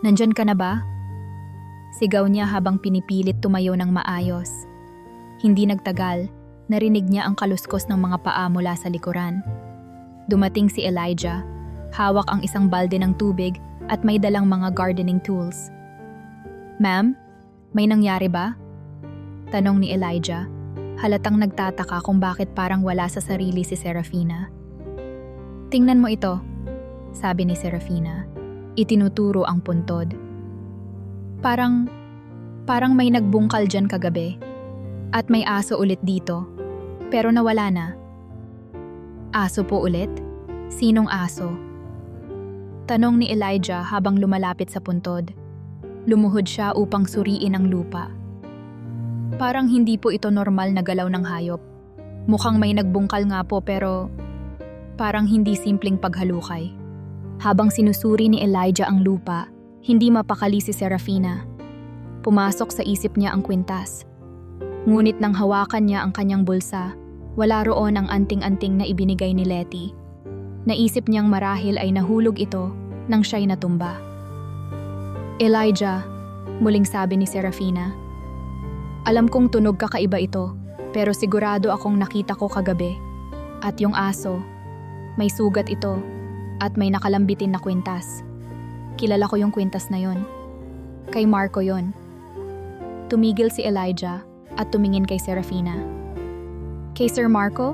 nandyan ka na ba?" Sigaw niya habang pinipilit tumayo ng maayos. Hindi nagtagal, narinig niya ang kaluskos ng mga paa mula sa likuran. Dumating si Elijah, hawak ang isang balde ng tubig at may dalang mga gardening tools. "Ma'am, may nangyari ba?" Tanong ni Elijah, halatang nagtataka kung bakit parang wala sa sarili si Serafina. "Tingnan mo ito," sabi ni Serafina. Itinuturo ang puntod. Parang may nagbungkal dyan kagabi. At may aso ulit dito, pero nawala na." "Aso po ulit? Sinong aso?" Tanong ni Elijah habang lumalapit sa puntod. Lumuhod siya upang suriin ang lupa. Parang hindi po ito normal na galaw ng hayop. Mukhang may nagbungkal nga po pero parang hindi simpleng paghalukay. Habang sinusuri ni Elijah ang lupa, hindi mapakali si Serafina. Pumasok sa isip niya ang kwintas. Ngunit nang hawakan niya ang kanyang bulsa, wala roon ang anting-anting na ibinigay ni Letty. Naisip niyang marahil ay nahulog ito nang siya'y natumba. "Elijah," muling sabi ni Serafina. "Alam kong tunog kakaiba ito, pero sigurado akong nakita ko kagabi. At yung aso, may sugat ito at may nakalambitin na kwintas. Kilala ko yung kwintas na yon. Kay Marco yon." Tumigil si Elijah at tumingin kay Serafina. "Kay Sir Marco?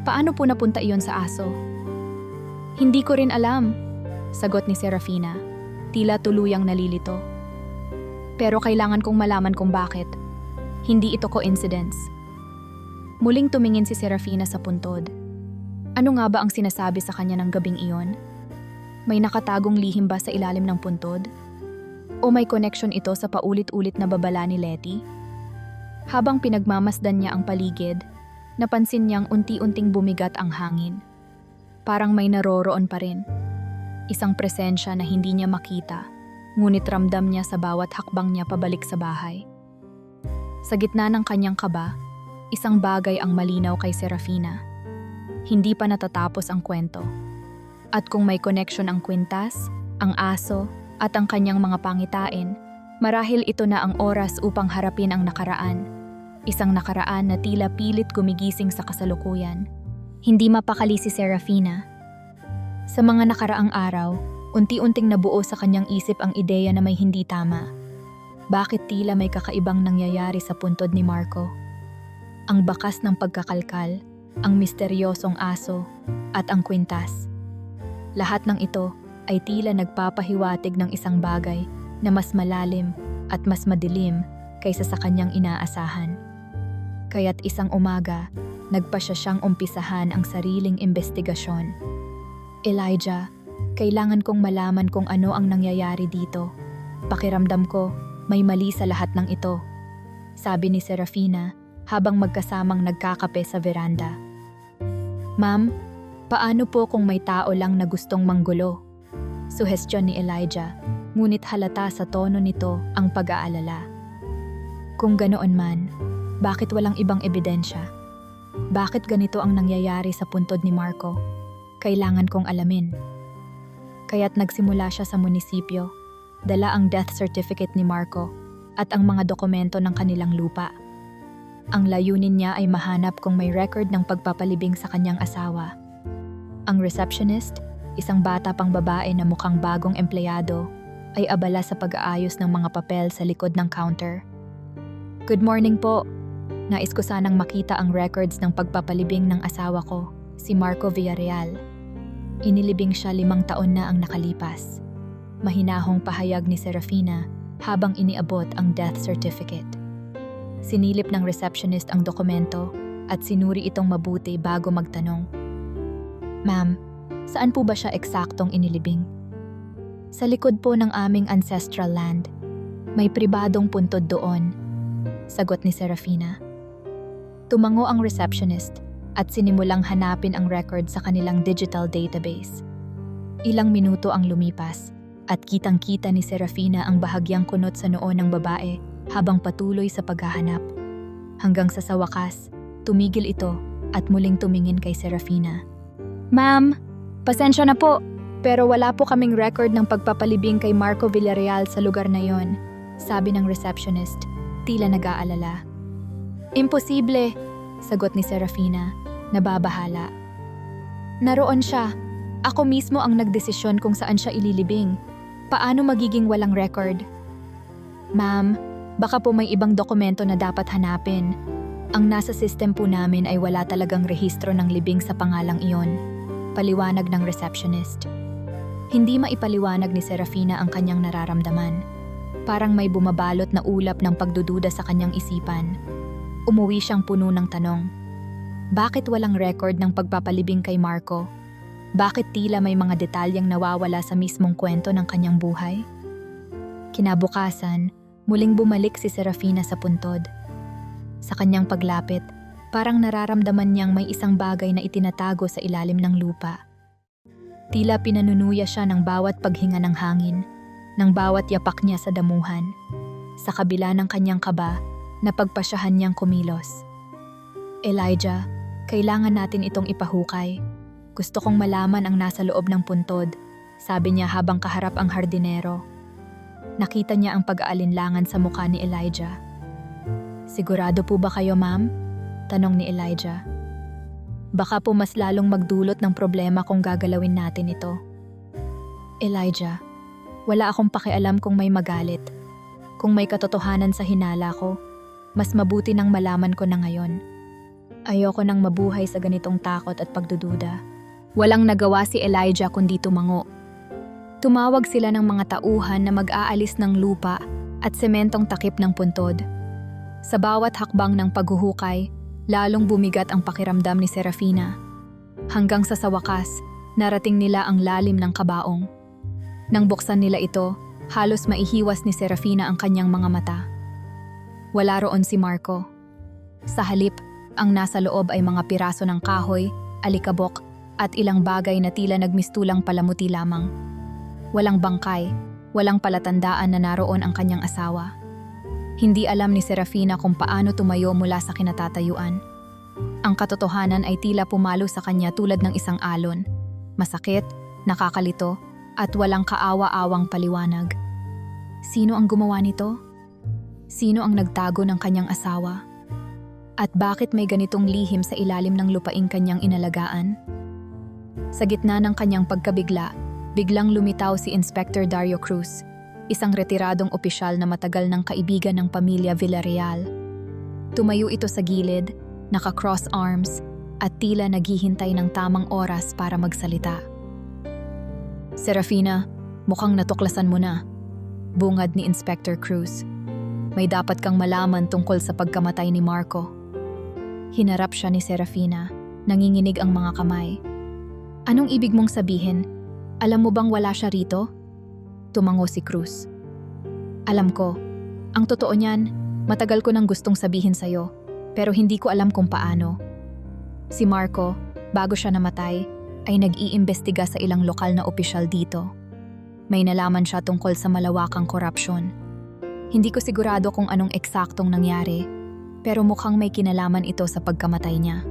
Paano po napunta iyon sa aso?" "Hindi ko rin alam," sagot ni Serafina, tila tuluyang nalilito. "Pero kailangan kong malaman kung bakit. Hindi ito coincidence." Muling tumingin si Serafina sa puntod. Ano nga ba ang sinasabi sa kanya ng gabing iyon? May nakatagong lihim ba sa ilalim ng puntod? O may connection ito sa paulit-ulit na babala ni Letty? Habang pinagmamasdan niya ang paligid, napansin niyang unti-unting bumigat ang hangin. Parang may naroroon pa rin. Isang presensya na hindi niya makita, ngunit ramdam niya sa bawat hakbang niya pabalik sa bahay. Sa gitna ng kanyang kaba, isang bagay ang malinaw kay Serafina. Hindi pa natatapos ang kwento. At kung may connection ang kwintas, ang aso, at ang kanyang mga pangitain, marahil ito na ang oras upang harapin ang nakaraan. Isang nakaraan na tila pilit gumigising sa kasalukuyan. Hindi mapakali si Serafina. Sa mga nakaraang araw, unti-unting nabuo sa kanyang isip ang ideya na may hindi tama. Bakit tila may kakaibang nangyayari sa puntod ni Marco? Ang bakas ng pagkakalkal, ang misteryosong aso, at ang kwintas. Lahat ng ito ay tila nagpapahiwatig ng isang bagay na mas malalim at mas madilim kaysa sa kanyang inaasahan. Kaya't isang umaga, nagpasya siyang umpisahan ang sariling investigasyon. "Elijah, kailangan kong malaman kung ano ang nangyayari dito. Pakiramdam ko, may mali sa lahat ng ito," sabi ni Serafina habang magkasamang nagkakape sa veranda. "Ma'am, paano po kung may tao lang na gustong manggulo?" Suhestyon ni Elijah, ngunit halata sa tono nito ang pag-aalala. "Kung ganoon man, bakit walang ibang ebidensya? Bakit ganito ang nangyayari sa puntod ni Marco? Kailangan kong alamin." Kaya't nagsimula siya sa munisipyo, dala ang death certificate ni Marco at ang mga dokumento ng kanilang lupa. Ang layunin niya ay mahanap kung may record ng pagpapalibing sa kanyang asawa. Ang receptionist, isang bata pang babae na mukhang bagong empleyado, ay abala sa pag-aayos ng mga papel sa likod ng counter. "Good morning po. Nais ko sanang makita ang records ng pagpapalibing ng asawa ko, si Marco Villarreal. Inilibing siya 5 taon na ang nakalipas." Mahinahong pahayag ni Serafina habang iniabot ang death certificate. Sinilip ng receptionist ang dokumento at sinuri itong mabuti bago magtanong. "Ma'am, saan po ba siya eksaktong inilibing?" "Sa likod po ng aming ancestral land. May pribadong puntod doon," sagot ni Serafina. Tumango ang receptionist at sinimulang hanapin ang record sa kanilang digital database. Ilang minuto ang lumipas at kitang-kita ni Serafina ang bahagyang kunot sa noo ng babae habang patuloy sa paghahanap. Hanggang sa wakas, tumigil ito at muling tumingin kay Serafina. Ma'am, pasensya na po, pero wala po kaming record ng pagpapalibing kay Marco Villarreal sa lugar na yon, sabi ng receptionist, tila nag-aalala. Imposible, sagot ni Serafina, nababahala. Naroon siya. Ako mismo ang nagdesisyon kung saan siya ililibing. Paano magiging walang record? Ma'am, baka po may ibang dokumento na dapat hanapin. Ang nasa system po namin ay wala talagang rehistro ng libing sa pangalang iyon. Paliwanag ng receptionist. Hindi maipaliwanag ni Serafina ang kanyang nararamdaman. Parang may bumabalot na ulap ng pagdududa sa kanyang isipan. Umuwi siyang puno ng tanong. Bakit walang record ng pagpapalibing kay Marco? Bakit tila may mga detalyeng nawawala sa mismong kwento ng kanyang buhay? Kinabukasan, muling bumalik si Serafina sa puntod. Sa kanyang paglapit, parang nararamdaman niyang may isang bagay na itinatago sa ilalim ng lupa. Tila pinanunuya siya ng bawat paghinga ng hangin, ng bawat yapak niya sa damuhan. Sa kabila ng kanyang kaba, napagpasyahan niyang kumilos. Elijah, kailangan natin itong ipahukay. Gusto kong malaman ang nasa loob ng puntod, sabi niya habang kaharap ang hardinero. Nakita niya ang pag-aalinlangan sa mukha ni Elijah. Sigurado po ba kayo, ma'am? Tanong ni Elijah. Baka po mas lalong magdulot ng problema kung gagalawin natin ito. Elijah, wala akong pakialam kung may magalit. Kung may katotohanan sa hinala ko, mas mabuti nang malaman ko na ngayon. Ayoko nang mabuhay sa ganitong takot at pagdududa. Walang nagawa si Elijah kundi tumango. Tumawag sila ng mga tauhan na mag-aalis ng lupa at sementong takip ng puntod. Sa bawat hakbang ng paghuhukay, lalong bumigat ang pakiramdam ni Serafina. Hanggang sa wakas, narating nila ang lalim ng kabaong. Nang buksan nila ito, halos maihiwas ni Serafina ang kanyang mga mata. Wala roon si Marco. Sa halip, ang nasa loob ay mga piraso ng kahoy, alikabok, at ilang bagay na tila nagmistulang palamuti lamang. Walang bangkay, walang palatandaan na naroon ang kanyang asawa. Hindi alam ni Serafina kung paano tumayo mula sa kinatatayuan. Ang katotohanan ay tila pumalo sa kanya tulad ng isang alon. Masakit, nakakalito, at walang kaawa-awang paliwanag. Sino ang gumawa nito? Sino ang nagtago ng kanyang asawa? At bakit may ganitong lihim sa ilalim ng lupaing kanyang inalagaan? Sa gitna ng kanyang pagkabigla, biglang lumitaw si Inspector Dario Cruz, isang retiradong opisyal na matagal ng kaibigan ng pamilya Villarreal. Tumayo ito sa gilid, naka-cross arms, at tila naghihintay ng tamang oras para magsalita. Serafina, mukhang natuklasan mo na, bungad ni Inspector Cruz. May dapat kang malaman tungkol sa pagkamatay ni Marco. Hinarap siya ni Serafina, nanginginig ang mga kamay. Anong ibig mong sabihin? Alam mo bang wala siya rito? Tumango si Cruz. Alam ko. Ang totoo niyan, matagal ko nang gustong sabihin sa'yo, pero hindi ko alam kung paano. Si Marco, bago siya namatay, ay nag-iimbestiga sa ilang lokal na opisyal dito. May nalaman siya tungkol sa malawakang korupsyon. Hindi ko sigurado kung anong eksaktong nangyari, pero mukhang may kinalaman ito sa pagkamatay niya.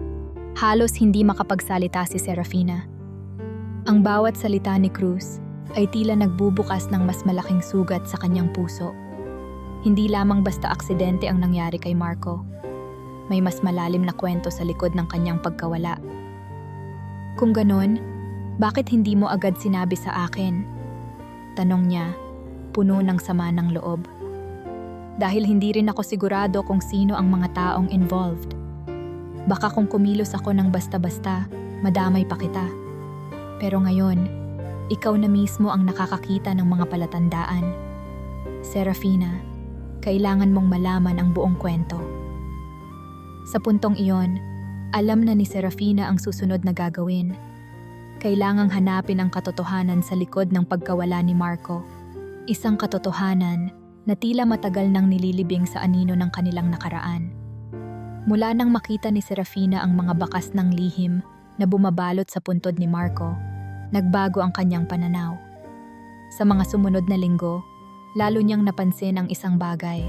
Halos hindi makapagsalita si Serafina. Ang bawat salita ni Cruz ay tila nagbubukas ng mas malaking sugat sa kanyang puso. Hindi lamang basta aksidente ang nangyari kay Marco. May mas malalim na kwento sa likod ng kanyang pagkawala. Kung ganon, bakit hindi mo agad sinabi sa akin? Tanong niya, puno ng sama ng loob. Dahil hindi rin ako sigurado kung sino ang mga taong involved. Baka kung kumilos ako ng basta-basta, madamay pa kita. Pero ngayon, ikaw na mismo ang nakakakita ng mga palatandaan. Serafina, kailangan mong malaman ang buong kwento. Sa puntong iyon, alam na ni Serafina ang susunod na gagawin. Kailangang hanapin ang katotohanan sa likod ng pagkawala ni Marco. Isang katotohanan na tila matagal nang nililibing sa anino ng kanilang nakaraan. Mula nang makita ni Serafina ang mga bakas ng lihim na bumabalot sa puntod ni Marco, nagbago ang kanyang pananaw. Sa mga sumunod na linggo, lalo niyang napansin ang isang bagay,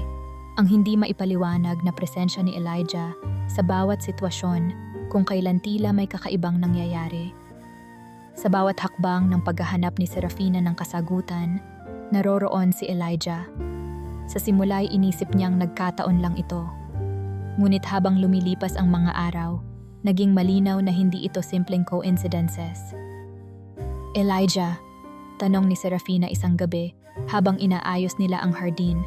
ang hindi maipaliwanag na presensya ni Elijah sa bawat sitwasyon kung kailan tila may kakaibang nangyayari. Sa bawat hakbang ng paghahanap ni Serafina ng kasagutan, naroroon si Elijah. Sa simula ay inisip niyang nagkataon lang ito. Ngunit habang lumilipas ang mga araw, naging malinaw na hindi ito simpleng coincidences. Elijah, tanong ni Serafina isang gabi habang inaayos nila ang hardin.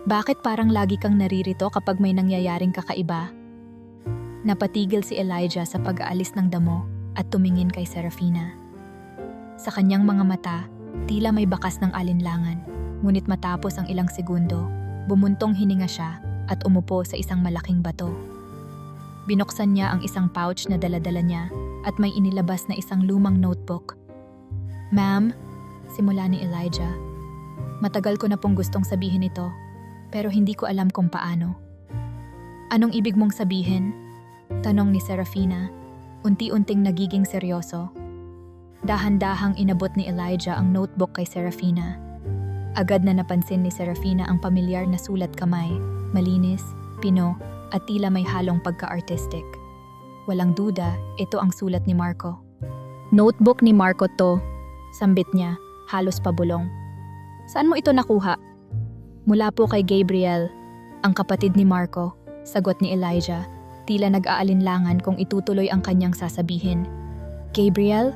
Bakit parang lagi kang naririto kapag may nangyayaring kakaiba? Napatigil si Elijah sa pag-aalis ng damo at tumingin kay Serafina. Sa kanyang mga mata, tila may bakas ng alinlangan, ngunit matapos ang ilang segundo, bumuntong hininga siya at umupo sa isang malaking bato. Binuksan niya ang isang pouch na dala-dala niya at may inilabas na isang lumang notebook. "Ma'am," simula ni Elijah, "matagal ko na pong gustong sabihin ito, pero hindi ko alam kung paano." "Anong ibig mong sabihin?" tanong ni Serafina, unti-unting nagiging seryoso. Dahan-dahang inabot ni Elijah ang notebook kay Serafina. Agad na napansin ni Serafina ang pamilyar na sulat kamay, malinis, pino, at tila may halong pagka-artistic. Walang duda, ito ang sulat ni Marco. "Notebook ni Marco to," sambit niya, halos pabulong. "Saan mo ito nakuha?" "Mula po kay Gabriel, ang kapatid ni Marco," sagot ni Elijah, tila nag-aalinlangan kung itutuloy ang kanyang sasabihin. "Gabriel?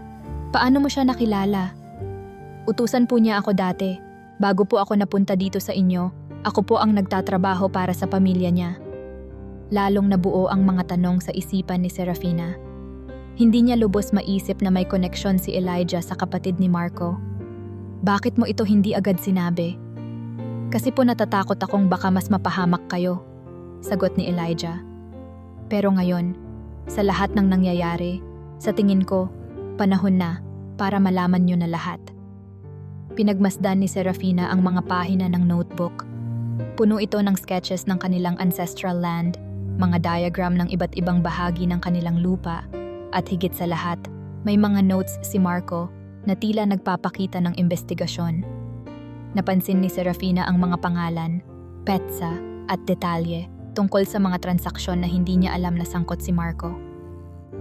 Paano mo siya nakilala?" "Utusan po niya ako dati. Bago po ako napunta dito sa inyo, ako po ang nagtatrabaho para sa pamilya niya." Lalong nabuo ang mga tanong sa isipan ni Serafina. Hindi niya lubos maisip na may koneksyon si Elijah sa kapatid ni Marco. "Bakit mo ito hindi agad sinabi?" "Kasi po natatakot akong baka mas mapahamak kayo," sagot ni Elijah. "Pero ngayon, sa lahat ng nangyayari, sa tingin ko, panahon na para malaman niyo na lahat." Pinagmasdan ni Serafina ang mga pahina ng notebook. Puno ito ng sketches ng kanilang ancestral land, mga diagram ng iba't ibang bahagi ng kanilang lupa, at higit sa lahat, may mga notes si Marco na tila nagpapakita ng investigasyon. Napansin ni Serafina ang mga pangalan, petsa, at detalye tungkol sa mga transaksyon na hindi niya alam na sangkot si Marco.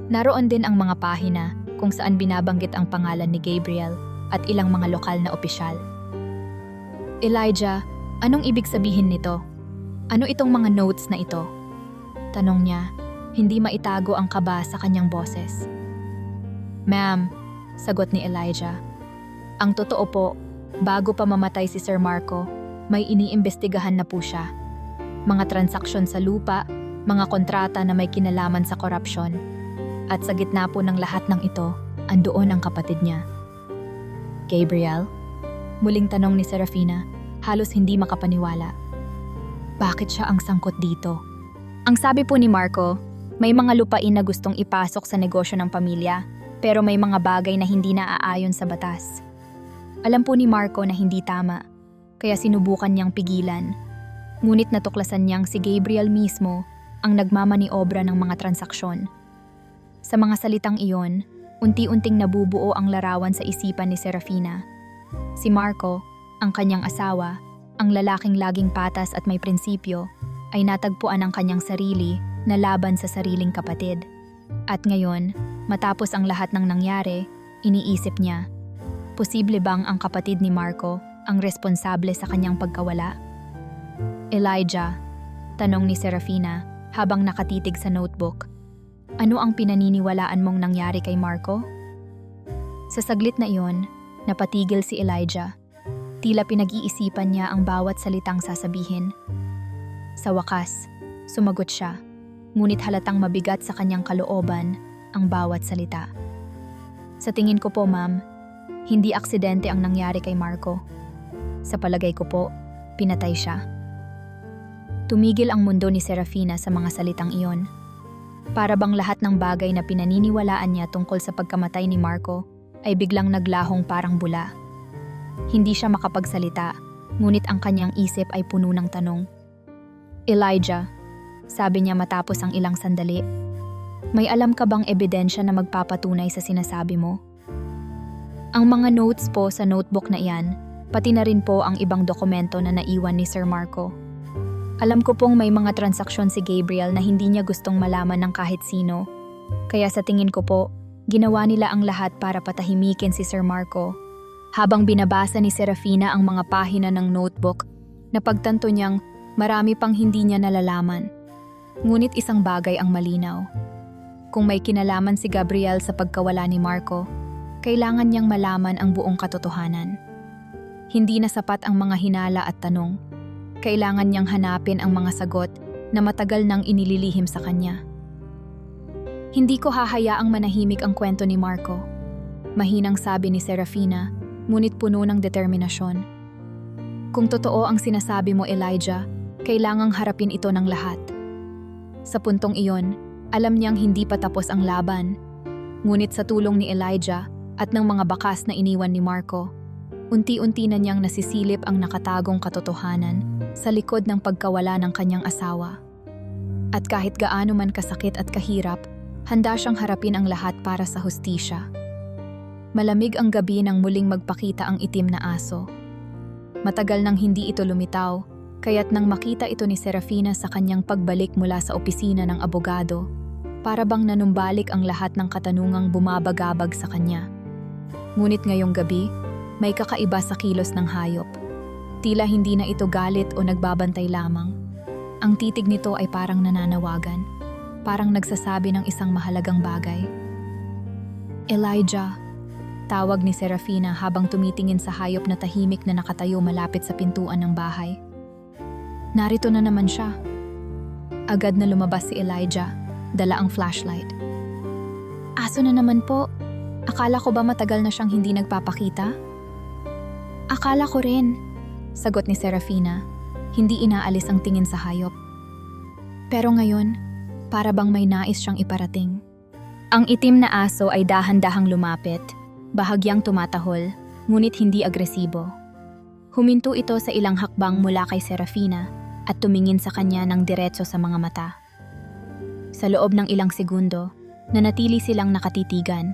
Naroon din ang mga pahina kung saan binabanggit ang pangalan ni Gabriel at ilang mga lokal na opisyal. "Elijah, anong ibig sabihin nito? Ano itong mga notes na ito?" tanong niya, hindi maitago ang kaba sa kanyang boses. "Ma'am," sagot ni Elijah, "ang totoo po, bago pa mamatay si Sir Marco, may iniimbestigahan na po siya. Mga transaksyon sa lupa, mga kontrata na may kinalaman sa korupsyon. At sa gitna po ng lahat ng ito, andoon ang kapatid niya." "Gabriel?" muling tanong ni Serafina, halos hindi makapaniwala. "Bakit siya ang sangkot dito?" "Ang sabi po ni Marco, may mga lupain na gustong ipasok sa negosyo ng pamilya, pero may mga bagay na hindi naaayon sa batas. Alam po ni Marco na hindi tama, kaya sinubukan niyang pigilan. Ngunit natuklasan niyang si Gabriel mismo ang nagmamaniobra ng mga transaksyon." Sa mga salitang iyon, unti-unting nabubuo ang larawan sa isipan ni Serafina. Si Marco, ang kanyang asawa, ang lalaking laging patas at may prinsipyo, ay natagpuan ang kanyang sarili na laban sa sariling kapatid. At ngayon, matapos ang lahat ng nangyari, iniisip niya, posible bang ang kapatid ni Marco ang responsable sa kanyang pagkawala? "Elijah," tanong ni Serafina habang nakatitig sa notebook, "ano ang pinaniniwalaan mong nangyari kay Marco?" Sa saglit na iyon, napatigil si Elijah. Tila pinag-iisipan niya ang bawat salitang sasabihin. Sa wakas, sumagot siya, ngunit halatang mabigat sa kanyang kalooban ang bawat salita. "Sa tingin ko po, ma'am, hindi aksidente ang nangyari kay Marco. Sa palagay ko po, pinatay siya." Tumigil ang mundo ni Serafina sa mga salitang iyon. Para bang lahat ng bagay na pinaniniwalaan niya tungkol sa pagkamatay ni Marco ay biglang naglahong parang bula. Hindi siya makapagsalita, ngunit ang kanyang isip ay puno ng tanong. "Elijah," sabi niya matapos ang ilang sandali, "may alam ka bang ebidensya na magpapatunay sa sinasabi mo?" "Ang mga notes po sa notebook na iyan, pati na rin po ang ibang dokumento na naiwan ni Sir Marco. Alam ko pong may mga transaksyon si Gabriel na hindi niya gustong malaman ng kahit sino. Kaya sa tingin ko po, Ginawa nila ang lahat para patahimikin si Sir Marco. Habang binabasa ni Serafina ang mga pahina ng notebook, napagtanto niyang marami pang hindi niya nalalaman. Ngunit isang bagay ang malinaw. Kung may kinalaman si Gabriel sa pagkawala ni Marco, kailangan niyang malaman ang buong katotohanan. Hindi na sapat ang mga hinala at tanong. Kailangan niyang hanapin ang mga sagot na matagal nang inililihim sa kanya. Hindi ko hahayaang manahimik ang kwento ni Marco. Mahinang sabi ni Serafina, ngunit puno ng determinasyon. Kung totoo ang sinasabi mo, Elijah, kailangang harapin ito ng lahat. Sa puntong iyon, alam niyang hindi pa tapos ang laban. Ngunit sa tulong ni Elijah at ng mga bakas na iniwan ni Marco, unti-unti na niyang nasisilip ang nakatagong katotohanan sa likod ng pagkawala ng kanyang asawa. At kahit gaano man kasakit at kahirap, handa siyang harapin ang lahat para sa hustisya. Malamig ang gabi nang muling magpakita ang itim na aso. Matagal nang hindi ito lumitaw, kaya't nang makita ito ni Serafina sa kanyang pagbalik mula sa opisina ng abogado, para bang nanumbalik ang lahat ng katanungang bumabagabag sa kanya. Ngunit ngayong gabi, may kakaiba sa kilos ng hayop. Tila hindi na ito galit o nagbabantay lamang. Ang titig nito ay parang nananawagan, parang nagsasabi ng isang mahalagang bagay. Elijah, tawag ni Serafina habang tumitingin sa hayop na tahimik na nakatayo malapit sa pintuan ng bahay. Narito na naman siya. Agad na lumabas si Elijah, dala ang flashlight. Aso na naman po. Akala ko ba matagal na siyang hindi nagpapakita? Akala ko rin, sagot ni Serafina, hindi inaalis ang tingin sa hayop. Pero ngayon, para bang may nais siyang iparating. Ang itim na aso ay dahan-dahang lumapit, bahagyang tumatahol, ngunit hindi agresibo. Huminto ito sa ilang hakbang mula kay Serafina at tumingin sa kanya ng diretso sa mga mata. Sa loob ng ilang segundo, nanatili silang nakatitigan,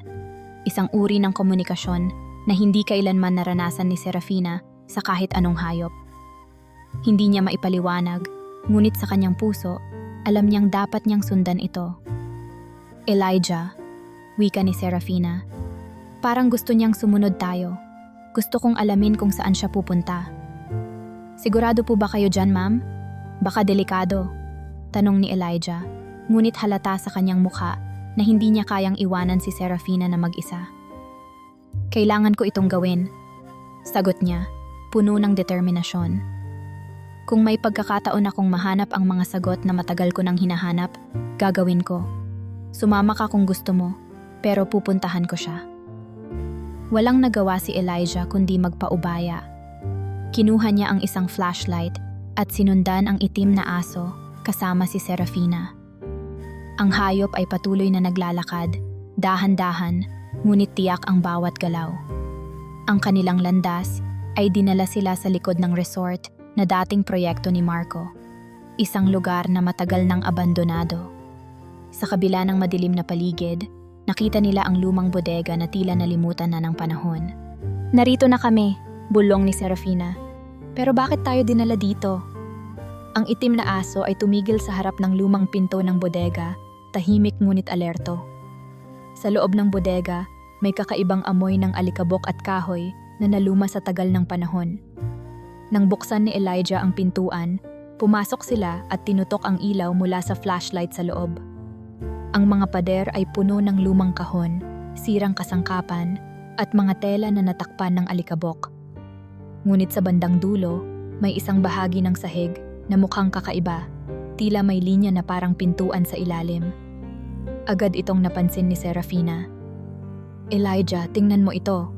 isang uri ng komunikasyon na hindi kailanman naranasan ni Serafina sa kahit anong hayop. Hindi niya maipaliwanag, ngunit sa kanyang puso, alam niyang dapat niyang sundan ito. Elijah, wika ni Serafina. Parang gusto niyang sumunod tayo. Gusto kong alamin kung saan siya pupunta. Sigurado po ba kayo dyan, ma'am? Baka delikado, tanong ni Elijah, ngunit halata sa kanyang mukha na hindi niya kayang iwanan si Serafina na mag-isa. Kailangan ko itong gawin, sagot niya, puno ng determinasyon. Kung may pagkakataon akong mahanap ang mga sagot na matagal ko nang hinahanap, gagawin ko. Sumama ka kung gusto mo, pero pupuntahan ko siya. Walang nagawa si Elijah kundi magpaubaya. Kinuha niya ang isang flashlight at sinundan ang itim na aso kasama si Serafina. Ang hayop ay patuloy na naglalakad, dahan-dahan, ngunit tiyak ang bawat galaw. Ang kanilang landas ay dinala sila sa likod ng resort na dating proyekto ni Marco, isang lugar na matagal nang abandonado. Sa kabila ng madilim na paligid, nakita nila ang lumang bodega na tila nalimutan na ng panahon. Narito na kami, bulong ni Serafina. Pero bakit tayo dinala dito? Ang itim na aso ay tumigil sa harap ng lumang pinto ng bodega, tahimik ngunit alerto. Sa loob ng bodega, may kakaibang amoy ng alikabok at kahoy na naluma sa tagal ng panahon. Nang buksan ni Elijah ang pintuan, pumasok sila at tinutok ang ilaw mula sa flashlight sa loob. Ang mga pader ay puno ng lumang kahon, sirang kasangkapan, at mga tela na natakpan ng alikabok. Ngunit sa bandang dulo, may isang bahagi ng sahig na mukhang kakaiba, tila may linya na parang pintuan sa ilalim. Agad itong napansin ni Serafina. Elijah, tingnan mo ito,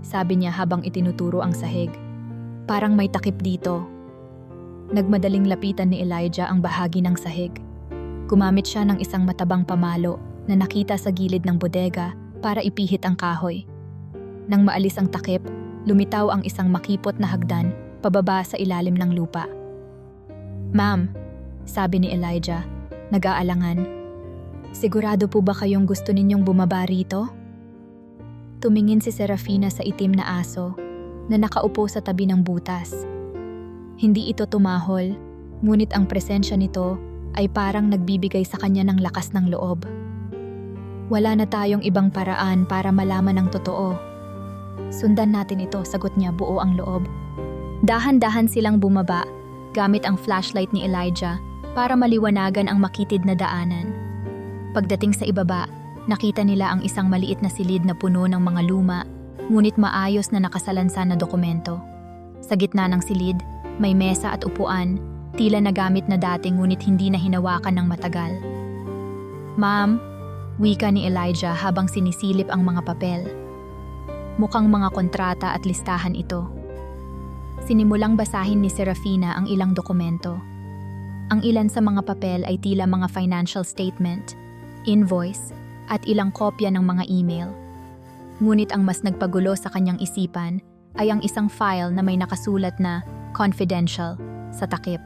sabi niya habang itinuturo ang sahig. Parang may takip dito. Nagmadaling lapitan ni Elijah ang bahagi ng sahig. Gumamit siya ng isang matabang pamalo na nakita sa gilid ng bodega para ipihit ang kahoy. Nang maalis ang takip, lumitaw ang isang makipot na hagdan pababa sa ilalim ng lupa. Ma'am, sabi ni Elijah, nag-aalangan. Sigurado po ba kayong gusto ninyong bumaba rito? Tumingin si Serafina sa itim na aso na nakaupo sa tabi ng butas. Hindi ito tumahol, ngunit ang presensya nito ay parang nagbibigay sa kanya ng lakas ng loob. Wala na tayong ibang paraan para malaman ang totoo. Sundan natin ito, sagot niya buo ang loob. Dahan-dahan silang bumaba, gamit ang flashlight ni Elijah para maliwanagan ang makitid na daanan. Pagdating sa ibaba, nakita nila ang isang maliit na silid na puno ng mga luma, ngunit maayos na nakasalansan na dokumento. Sa gitna ng silid, may mesa at upuan, tila nagamit na dati ngunit hindi na hinawakan ng matagal. "Ma'am," wika ni Elijah habang sinisilip ang mga papel. Mukhang mga kontrata at listahan ito. Sinimulang basahin ni Serafina ang ilang dokumento. Ang ilan sa mga papel ay tila mga financial statement, invoice, at ilang kopya ng mga email. Ngunit ang mas nagpagulo sa kanyang isipan ay ang isang file na may nakasulat na confidential sa takip.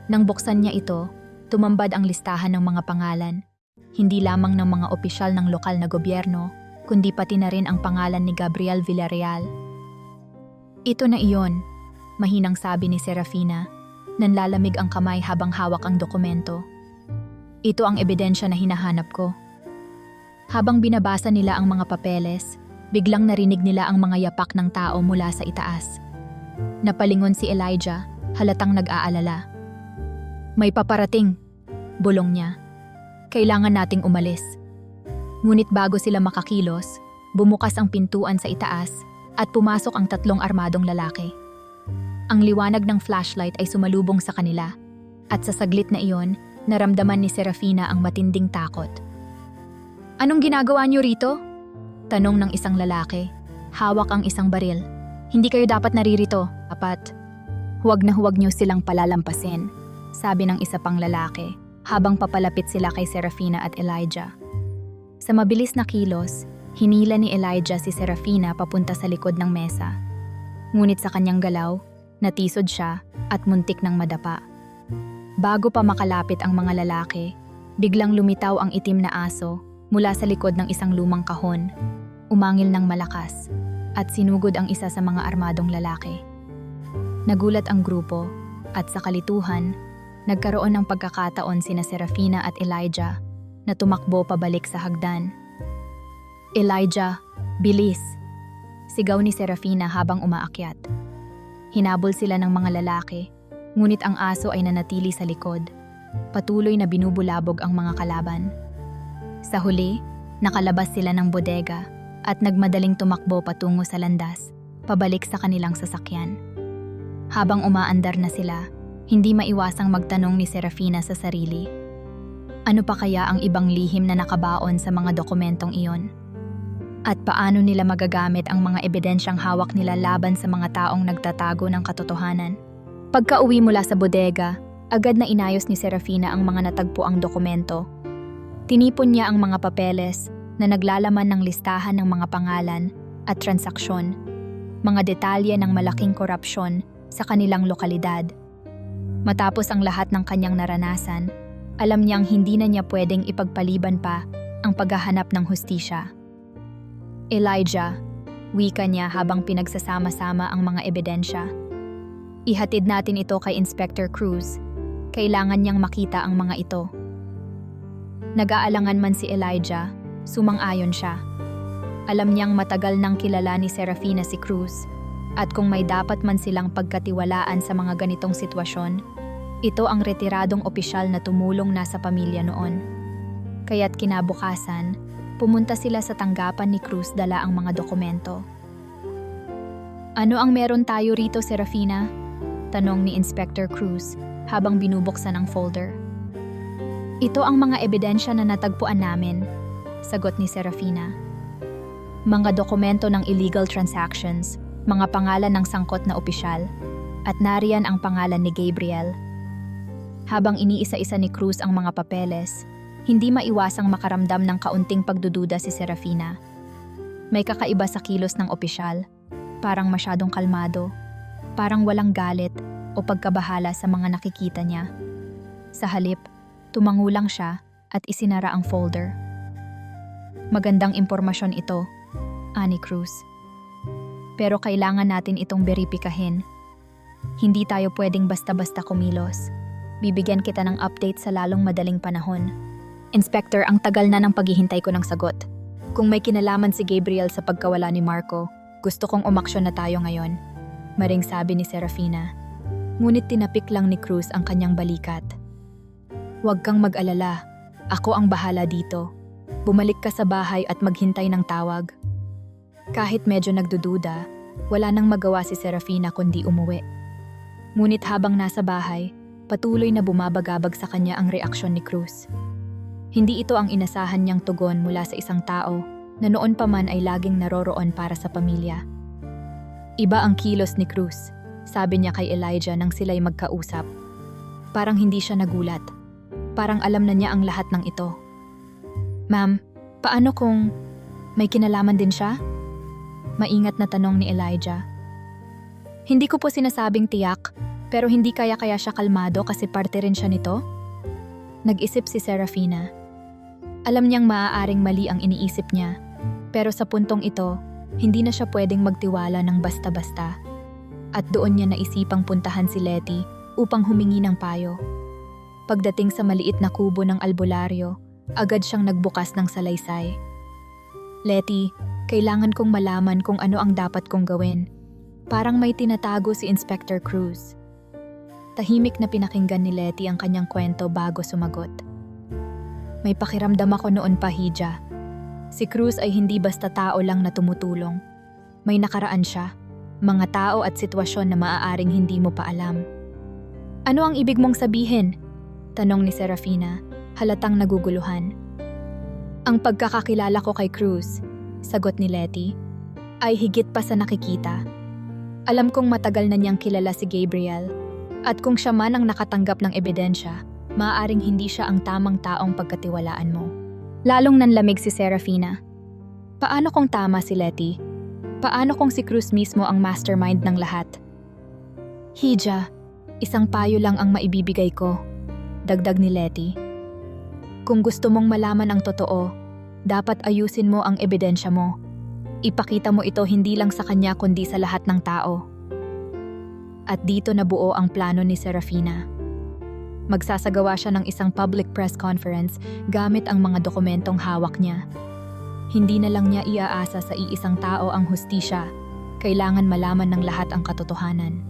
Nang buksan niya ito, tumambad ang listahan ng mga pangalan, hindi lamang ng mga opisyal ng lokal na gobyerno, kundi pati na rin ang pangalan ni Gabriel Villarreal. "Ito na iyon," mahinang sabi ni Serafina, nanlalamig ang kamay habang hawak ang dokumento. "Ito ang ebidensya na hinahanap ko." Habang binabasa nila ang mga papeles, biglang narinig nila ang mga yapak ng tao mula sa itaas. Napalingon si Elijah, halatang nag-aalala. "May paparating," bulong niya. "Kailangan nating umalis." Ngunit bago sila makakilos, bumukas ang pintuan sa itaas at pumasok ang 3 armadong lalaki. Ang liwanag ng flashlight ay sumalubong sa kanila, at sa saglit na iyon, naramdaman ni Serafina ang matinding takot. "Anong ginagawa niyo rito?" tanong ng isang lalaki. Hawak ang isang baril. "Hindi kayo dapat naririto, apat." "Huwag na huwag niyo silang palalampasin," sabi ng isa pang lalaki, habang papalapit sila kay Serafina at Elijah. Sa mabilis na kilos, hinila ni Elijah si Serafina papunta sa likod ng mesa. Ngunit sa kanyang galaw, natisod siya at muntik ng madapa. Bago pa makalapit ang mga lalaki, biglang lumitaw ang itim na aso mula sa likod ng isang lumang kahon, umangil ng malakas, at sinugod ang isa sa mga armadong lalaki. Nagulat ang grupo, at sa kalituhan, nagkaroon ng pagkakataon sina Serafina at Elijah na tumakbo pabalik sa hagdan. "Elijah, bilis!" sigaw ni Serafina habang umaakyat. Hinabol sila ng mga lalaki, ngunit ang aso ay nanatili sa likod. Patuloy na binubulabog ang mga kalaban. Sa huli, nakalabas sila ng bodega at nagmadaling tumakbo patungo sa landas, pabalik sa kanilang sasakyan. Habang umaandar na sila, hindi maiwasang magtanong ni Serafina sa sarili. Ano pa kaya ang ibang lihim na nakabaon sa mga dokumentong iyon? At paano nila magagamit ang mga ebidensyang hawak nila laban sa mga taong nagtatago ng katotohanan? Pagka-uwi mula sa bodega, agad na inayos ni Serafina ang mga natagpuang dokumento. Tinipon niya ang mga papeles na naglalaman ng listahan ng mga pangalan at transaksyon, mga detalye ng malaking korupsyon sa kanilang lokalidad. Matapos ang lahat ng kanyang naranasan, alam niyang hindi na niya pwedeng ipagpaliban pa ang paghahanap ng hustisya. "Elijah," wika niya habang pinagsasama-sama ang mga ebidensya. "Ihatid natin ito kay Inspector Cruz. Kailangan niyang makita ang mga ito." Nag-aalangan man si Elijah, sumang-ayon siya. Alam niyang matagal nang kilala ni Serafina si Cruz, at kung may dapat man silang pagkatiwalaan sa mga ganitong sitwasyon, ito ang retiradong opisyal na tumulong na sa pamilya noon. Kaya't kinabukasan, pumunta sila sa tanggapan ni Cruz dala ang mga dokumento. "Ano ang meron tayo rito, Serafina?" tanong ni Inspector Cruz habang binubuksan ang folder. "Ito ang mga ebidensya na natagpuan namin," sagot ni Serafina. "Mga dokumento ng illegal transactions, mga pangalan ng sangkot na opisyal, at nariyan ang pangalan ni Gabriel." Habang iniisa-isa ni Cruz ang mga papeles, hindi maiwasang makaramdam ng kaunting pagdududa si Serafina. May kakaiba sa kilos ng opisyal, parang masyadong kalmado, parang walang galit o pagkabahala sa mga nakikita niya. Sa halip, tumango lang siya at isinara ang folder. "Magandang impormasyon ito," ani Cruz. "Pero kailangan natin itong beripikahin. Hindi tayo pwedeng basta-basta kumilos. Bibigyan kita ng update sa lalong madaling panahon." Inspector, ang tagal na ng paghihintay ko ng sagot. Kung may kinalaman si Gabriel sa pagkawala ni Marco, gusto kong umaksyon na tayo ngayon. Maring sabi ni Serafina. Ngunit tinapik lang ni Cruz ang kanyang balikat. Huwag kang mag-alala. Ako ang bahala dito. Bumalik ka sa bahay at maghintay ng tawag. Kahit medyo nagdududa, wala nang magawa si Serafina kundi umuwi. Ngunit habang nasa bahay, patuloy na bumabagabag sa kanya ang reaksyon ni Cruz. Hindi ito ang inasahan niyang tugon mula sa isang tao na noon pa man ay laging naroroon para sa pamilya. Iba ang kilos ni Cruz, sabi niya kay Elijah nang sila'y magkausap. Parang hindi siya nagulat. Parang alam na niya ang lahat ng ito. Ma'am, paano kung may kinalaman din siya? Maingat na tanong ni Elijah. Hindi ko po sinasabing tiyak, pero hindi kaya siya kalmado kasi parte rin siya nito? Nag-isip si Serafina. Alam niyang maaaring mali ang iniisip niya, pero sa puntong ito, hindi na siya pwedeng magtiwala ng basta-basta. At doon niya naisipang puntahan si Letty upang humingi ng payo. Pagdating sa maliit na kubo ng albularyo, agad siyang nagbukas ng salaysay. Letty, kailangan kong malaman kung ano ang dapat kong gawin. Parang may tinatago si Inspector Cruz. Tahimik na pinakinggan ni Letty ang kanyang kwento bago sumagot. May pakiramdam ako noon pa, Hija. Si Cruz ay hindi basta tao lang na tumutulong. May nakaraan siya, mga tao at sitwasyon na maaaring hindi mo pa alam. Ano ang ibig mong sabihin? Tanong ni Serafina, halatang naguguluhan. Ang pagkakakilala ko kay Cruz, sagot ni Letty, ay higit pa sa nakikita. Alam kong matagal na niyang kilala si Gabriel, at kung siya man ang nakatanggap ng ebidensya, maaaring hindi siya ang tamang taong pagkatiwalaan mo. Lalong nanlamig si Serafina. Paano kung tama si Letty? Paano kung si Cruz mismo ang mastermind ng lahat? Hija, isang payo lang ang maibibigay ko, dagdag ni Letty. Kung gusto mong malaman ang totoo, dapat ayusin mo ang ebidensya mo. Ipakita mo ito hindi lang sa kanya kundi sa lahat ng tao. At dito nabuo ang plano ni Serafina. Magsasagawa siya ng isang public press conference gamit ang mga dokumentong hawak niya. Hindi na lang niya iaasa sa iisang tao ang hustisya, kailangan malaman ng lahat ang katotohanan.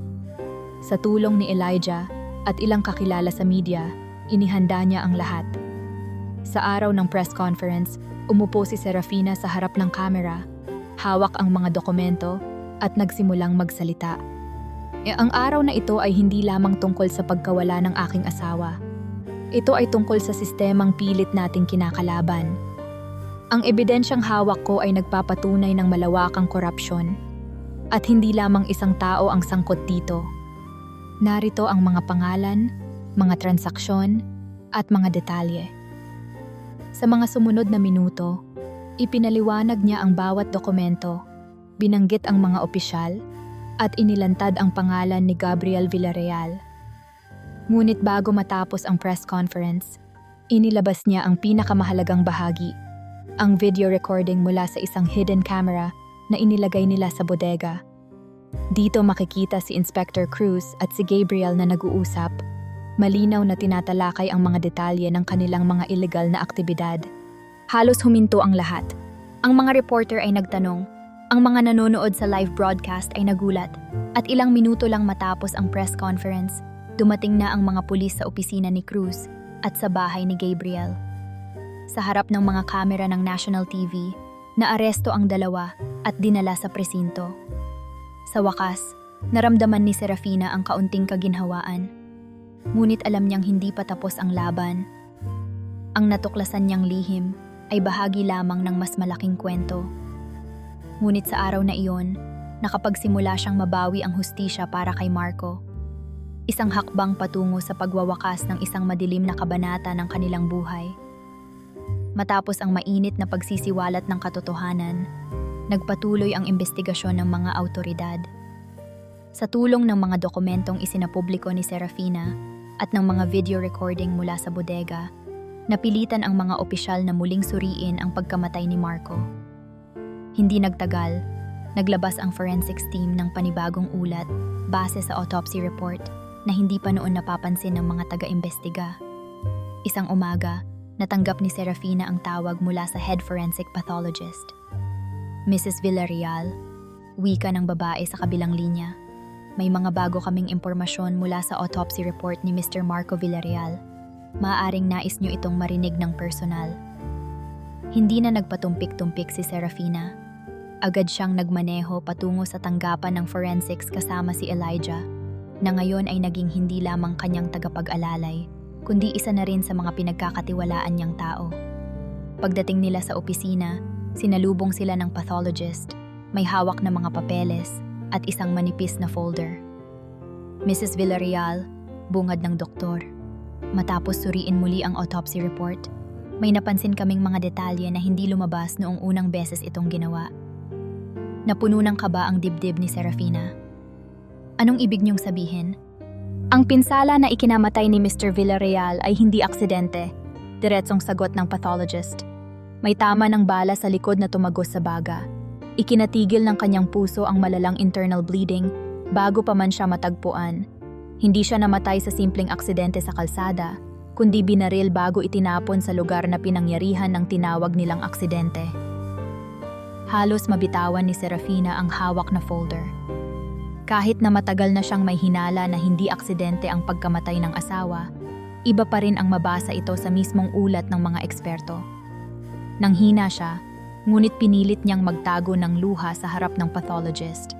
Sa tulong ni Elijah at ilang kakilala sa media, inihanda niya ang lahat. Sa araw ng press conference, umupo si Serafina sa harap ng kamera, hawak ang mga dokumento at nagsimulang magsalita. Ang araw na ito ay hindi lamang tungkol sa pagkawala ng aking asawa. Ito ay tungkol sa sistemang pilit nating kinakalaban. Ang ebidensyang hawak ko ay nagpapatunay ng malawakang korupsyon. At hindi lamang isang tao ang sangkot dito. Narito ang mga pangalan, mga transaksyon, at mga detalye. Sa mga sumunod na minuto, ipinaliwanag niya ang bawat dokumento, binanggit ang mga opisyal, at inilantad ang pangalan ni Gabriel Villarreal. Ngunit bago matapos ang press conference, inilabas niya ang pinakamahalagang bahagi, ang video recording mula sa isang hidden camera na inilagay nila sa bodega. Dito makikita si Inspector Cruz at si Gabriel na nag-uusap, malinaw na tinatalakay ang mga detalye ng kanilang mga illegal na aktibidad. Halos huminto ang lahat. Ang mga reporter ay nagtanong, ang mga nanonood sa live broadcast ay nagulat, at ilang minuto lang matapos ang press conference, dumating na ang mga pulis sa opisina ni Cruz at sa bahay ni Gabriel. Sa harap ng mga kamera ng National TV, naaresto ang dalawa at dinala sa presinto. Sa wakas, naramdaman ni Serafina ang kaunting kaginhawaan. Ngunit alam niyang hindi pa tapos ang laban. Ang natuklasan niyang lihim ay bahagi lamang ng mas malaking kwento. Ngunit sa araw na iyon, nakapagsimula siyang mabawi ang hustisya para kay Marco. Isang hakbang patungo sa pagwawakas ng isang madilim na kabanata ng kanilang buhay. Matapos ang mainit na pagsisiwalat ng katotohanan, nagpatuloy ang investigasyon ng mga awtoridad. Sa tulong ng mga dokumentong isinapubliko ni Serafina at ng mga video recording mula sa bodega, napilitan ang mga opisyal na muling suriin ang pagkamatay ni Marco. Hindi nagtagal, naglabas ang forensics team ng panibagong ulat base sa autopsy report na hindi pa noon napapansin ng mga taga-imbestiga. Isang umaga, natanggap ni Serafina ang tawag mula sa head forensic pathologist. Mrs. Villarreal, wika ng babae sa kabilang linya. May mga bago kaming impormasyon mula sa autopsy report ni Mr. Marco Villarreal. Maaaring nais niyo itong marinig ng personal. Hindi na nagpatumpik-tumpik si Serafina. Agad siyang nagmaneho patungo sa tanggapan ng forensics kasama si Elijah, na ngayon ay naging hindi lamang kanyang tagapag-alalay, kundi isa na rin sa mga pinagkakatiwalaan niyang tao. Pagdating nila sa opisina, sinalubong sila ng pathologist, may hawak na mga papeles at isang manipis na folder. Mrs. Villarreal, bungad ng doktor. Matapos suriin muli ang autopsy report, may napansin kaming mga detalye na hindi lumabas noong unang beses itong ginawa. Napuno ng kaba ang dibdib ni Serafina. Anong ibig niyong sabihin? Ang pinsala na ikinamatay ni Mr. Villarreal ay hindi aksidente, diretsong sagot ng pathologist. May tama ng bala sa likod na tumagos sa baga. Ikinatigil ng kanyang puso ang malalang internal bleeding bago pa man siya matagpuan. Hindi siya namatay sa simpleng aksidente sa kalsada, kundi binaril bago itinapon sa lugar na pinangyarihan ng tinawag nilang aksidente. Halos mabitawan ni Serafina ang hawak na folder. Kahit na matagal na siyang may hinala na hindi aksidente ang pagkamatay ng asawa, iba pa rin ang mabasa ito sa mismong ulat ng mga eksperto. Nanghina siya, ngunit pinilit niyang magtago ng luha sa harap ng pathologist.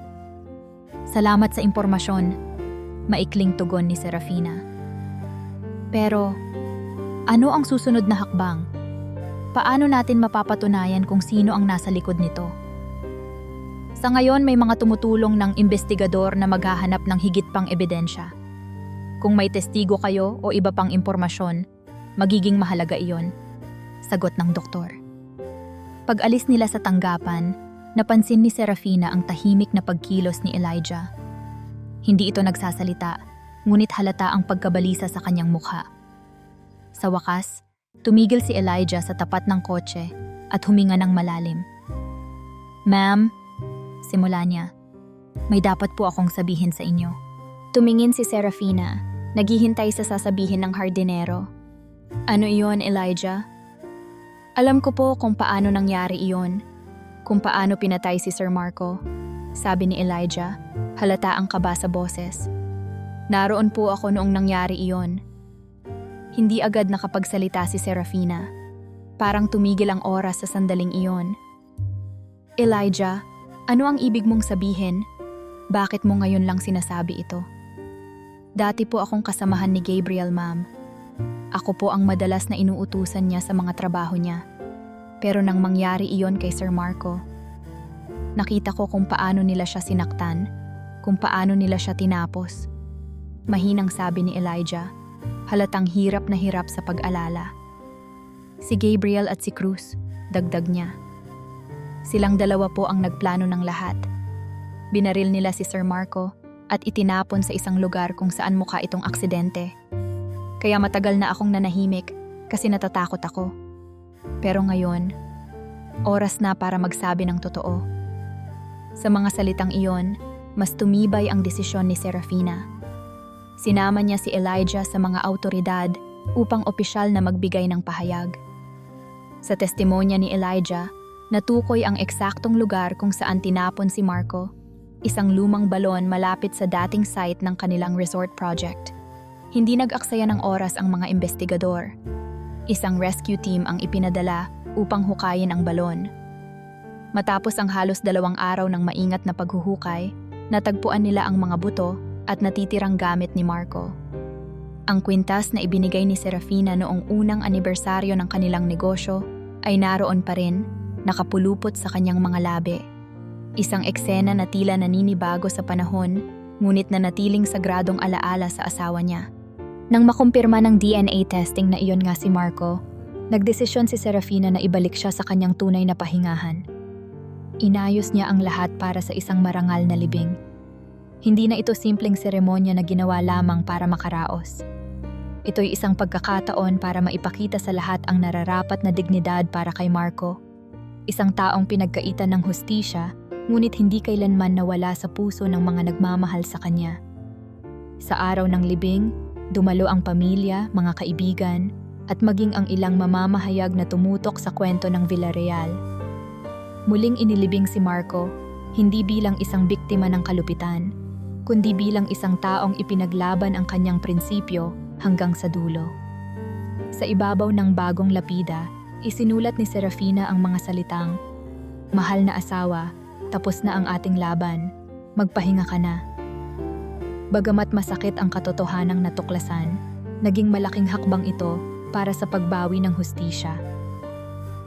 Salamat sa impormasyon, maikling tugon ni Serafina. Pero, ano ang susunod na hakbang? Paano natin mapapatunayan kung sino ang nasa likod nito? Sa ngayon may mga tumutulong ng investigador na maghahanap ng higit pang ebidensya. Kung may testigo kayo o iba pang impormasyon, magiging mahalaga iyon, sagot ng doktor. Pag-alis nila sa tanggapan, napansin ni Serafina ang tahimik na pagkilos ni Elijah. Hindi ito nagsasalita, ngunit halata ang pagkabalisa sa kanyang mukha. Sa wakas, tumigil si Elijah sa tapat ng kotse at huminga ng malalim. Ma'am, simula niya, may dapat po akong sabihin sa inyo. Tumingin si Serafina, naghihintay sa sasabihin ng hardinero. Ano iyon, Elijah? Alam ko po kung paano nangyari iyon, kung paano pinatay si Sir Marco, sabi ni Elijah, halata ang kaba sa boses. Naroon po ako noong nangyari iyon. Hindi agad nakapagsalita si Serafina. Parang tumigil ang oras sa sandaling iyon. Elijah, ano ang ibig mong sabihin? Bakit mo ngayon lang sinasabi ito? Dati po akong kasamahan ni Gabriel, ma'am. Ako po ang madalas na inuutusan niya sa mga trabaho niya. Pero nang mangyari iyon kay Sir Marco, nakita ko kung paano nila siya sinaktan, kung paano nila siya tinapos. Mahinang sabi ni Elijah, halatang hirap na hirap sa pag-alala. Si Gabriel at si Cruz, dagdag niya. Silang dalawa po ang nagplano ng lahat. Binaril nila si Sir Marco at itinapon sa isang lugar kung saan mukha itong aksidente. Kaya matagal na akong nanahimik kasi natatakot ako. Pero ngayon, oras na para magsabi ng totoo. Sa mga salitang iyon, mas tumibay ang desisyon ni Serafina. Sinama niya si Elijah sa mga awtoridad upang opisyal na magbigay ng pahayag. Sa testimonya ni Elijah, natukoy ang eksaktong lugar kung saan tinapon si Marco, isang lumang balon malapit sa dating site ng kanilang resort project. Hindi nag-aksaya ng oras ang mga investigador. Isang rescue team ang ipinadala upang hukayin ang balon. Matapos ang halos 2 araw ng maingat na paghuhukay, natagpuan nila ang mga buto at natitirang gamit ni Marco. Ang kwintas na ibinigay ni Serafina noong unang anibersaryo ng kanilang negosyo ay naroon pa rin, nakapulupot sa kanyang mga labi. Isang eksena na tila naninibago sa panahon, ngunit nanatiling sagradong alaala sa asawa niya. Nang makumpirma ng DNA testing na iyon nga si Marco, nagdesisyon si Serafina na ibalik siya sa kanyang tunay na pahingahan. Inayos niya ang lahat para sa isang marangal na libing. Hindi na ito simpleng seremonya na ginawa lamang para makaraos. Ito'y isang pagkakataon para maipakita sa lahat ang nararapat na dignidad para kay Marco. Isang taong pinagkaitan ng hustisya, ngunit hindi kailanman nawala sa puso ng mga nagmamahal sa kanya. Sa araw ng libing, dumalo ang pamilya, mga kaibigan, at maging ang ilang mamamahayag na tumutok sa kwento ng Villarreal. Muling inilibing si Marco, hindi bilang isang biktima ng kalupitan, kundi bilang isang taong ipinaglaban ang kanyang prinsipyo hanggang sa dulo. Sa ibabaw ng bagong lapida, isinulat ni Serafina ang mga salitang, "Mahal na asawa, tapos na ang ating laban, magpahinga ka na." Bagamat masakit ang katotohanang natuklasan, naging malaking hakbang ito para sa pagbawi ng hustisya.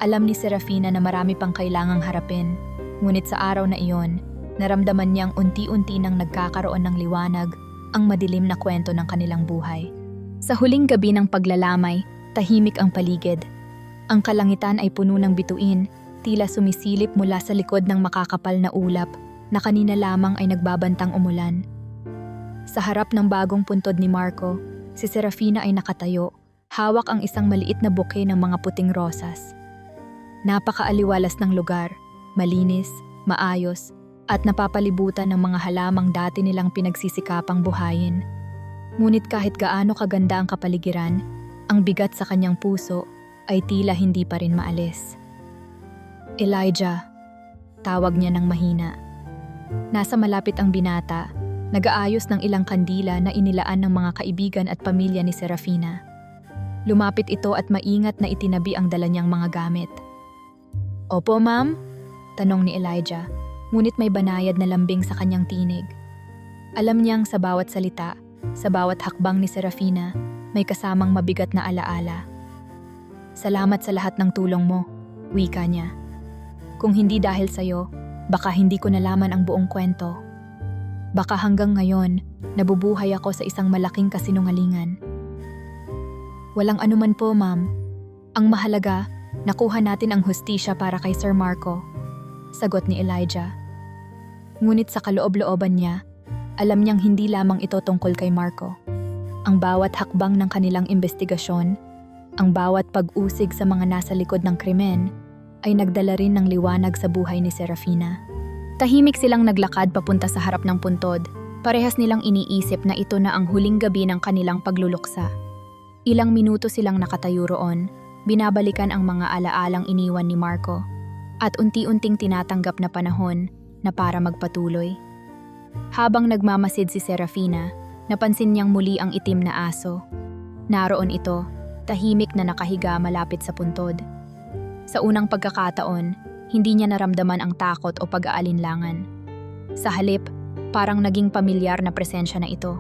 Alam ni Serafina na marami pang kailangang harapin, ngunit sa araw na iyon, naramdaman niyang unti-unti nang nagkakaroon ng liwanag ang madilim na kwento ng kanilang buhay. Sa huling gabi ng paglalamay, tahimik ang paligid. Ang kalangitan ay puno ng bituin, tila sumisilip mula sa likod ng makakapal na ulap na kanina lamang ay nagbabantang umulan. Sa harap ng bagong puntod ni Marco, si Serafina ay nakatayo, hawak ang isang maliit na bouquet ng mga puting rosas. Napakaaliwalas ng lugar, malinis, maayos, at napapalibutan ng mga halamang dati nilang pinagsisikapang buhayin. Ngunit kahit gaano kaganda ang kapaligiran, ang bigat sa kanyang puso ay tila hindi pa rin maalis. "Elijah," tawag niya ng mahina. Nasa malapit ang binata, nag-aayos ng ilang kandila na inilaan ng mga kaibigan at pamilya ni Serafina. Lumapit ito at maingat na itinabi ang dala niyang mga gamit. "Opo, ma'am?" tanong ni Elijah, ngunit may banayad na lambing sa kanyang tinig. Alam niyang sa bawat salita, sa bawat hakbang ni Serafina, may kasamang mabigat na alaala. "Salamat sa lahat ng tulong mo," wika niya. "Kung hindi dahil sa'yo, baka hindi ko nalaman ang buong kwento. Baka hanggang ngayon, nabubuhay ako sa isang malaking kasinungalingan." "Walang anuman po, ma'am. Ang mahalaga, nakuha natin ang hustisya para kay Sir Marco," sagot ni Elijah. Ngunit sa kaloob-looban niya, alam niyang hindi lamang ito tungkol kay Marco. Ang bawat hakbang ng kanilang investigasyon, ang bawat pag-usig sa mga nasa likod ng krimen, ay nagdala rin ng liwanag sa buhay ni Serafina. Tahimik silang naglakad papunta sa harap ng puntod. Parehas nilang iniisip na ito na ang huling gabi ng kanilang pagluluksa. Ilang minuto silang nakatayo roon, binabalikan ang mga alaalang iniwan ni Marco, at unti-unting tinatanggap na panahon na para magpatuloy. Habang nagmamasid si Serafina, napansin niyang muli ang itim na aso. Naroon ito, tahimik na nakahiga malapit sa puntod. Sa unang pagkakataon, hindi niya naramdaman ang takot o pag-aalinlangan. Sa halip, parang naging pamilyar na presensya na ito.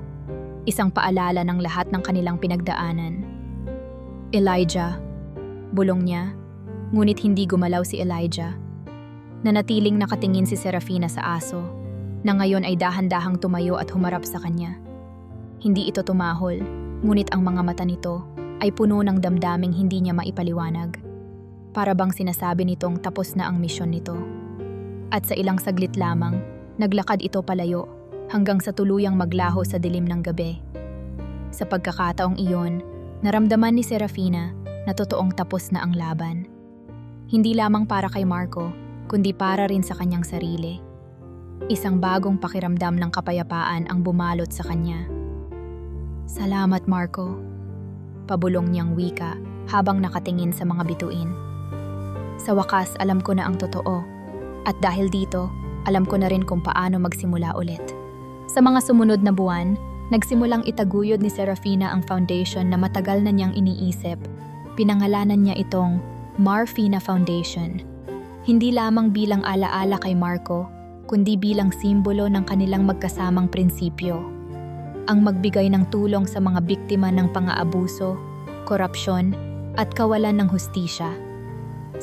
Isang paalala ng lahat ng kanilang pinagdaanan. "Elijah," bulong niya, ngunit hindi gumalaw si Elijah. Nanatiling nakatingin si Serafina sa aso, na ngayon ay dahan-dahang tumayo at humarap sa kanya. Hindi ito tumahol, ngunit ang mga mata nito ay puno ng damdaming hindi niya maipaliwanag. Para bang sinasabi nitong tapos na ang misyon nito. At sa ilang saglit lamang, naglakad ito palayo hanggang sa tuluyang maglaho sa dilim ng gabi. Sa pagkakataong iyon, naramdaman ni Serafina na totoong tapos na ang laban. Hindi lamang para kay Marco, kundi para rin sa kanyang sarili. Isang bagong pakiramdam ng kapayapaan ang bumalot sa kanya. "Salamat, Marco," pabulong niyang wika habang nakatingin sa mga bituin. "Sa wakas, alam ko na ang totoo. At dahil dito, alam ko na rin kung paano magsimula ulit." Sa mga sumunod na buwan, nagsimulang itaguyod ni Serafina ang foundation na matagal na niyang iniisip. Pinangalanan niya itong Marfina Foundation. Hindi lamang bilang alaala kay Marco, kundi bilang simbolo ng kanilang magkasamang prinsipyo. Ang magbigay ng tulong sa mga biktima ng pang-aabuso, korupsyon, at kawalan ng hustisya.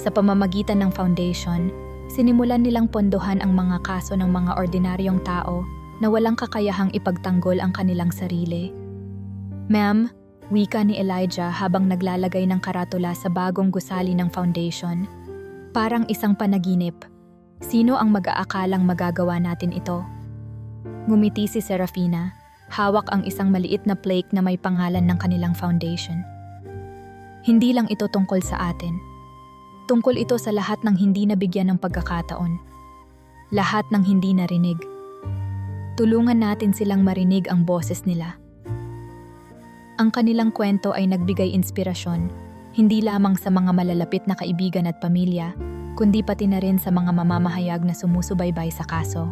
Sa pamamagitan ng foundation, sinimulan nilang pondohan ang mga kaso ng mga ordinaryong tao na walang kakayahang ipagtanggol ang kanilang sarili. "Ma'am," wika ni Elijah habang naglalagay ng karatula sa bagong gusali ng foundation. Parang isang panaginip. Sino ang mag-aakalang magagawa natin ito? Ngumiti si Serafina, hawak ang isang maliit na plaque na may pangalan ng kanilang foundation. "Hindi lang ito tungkol sa atin. Tungkol ito sa lahat ng hindi nabigyan ng pagkakataon. Lahat ng hindi narinig. Tulungan natin silang marinig ang boses nila." Ang kanilang kwento ay nagbigay inspirasyon, Hindi lamang sa mga malalapit na kaibigan at pamilya, kundi pati na rin sa mga mamamahayag na sumusubaybay sa kaso.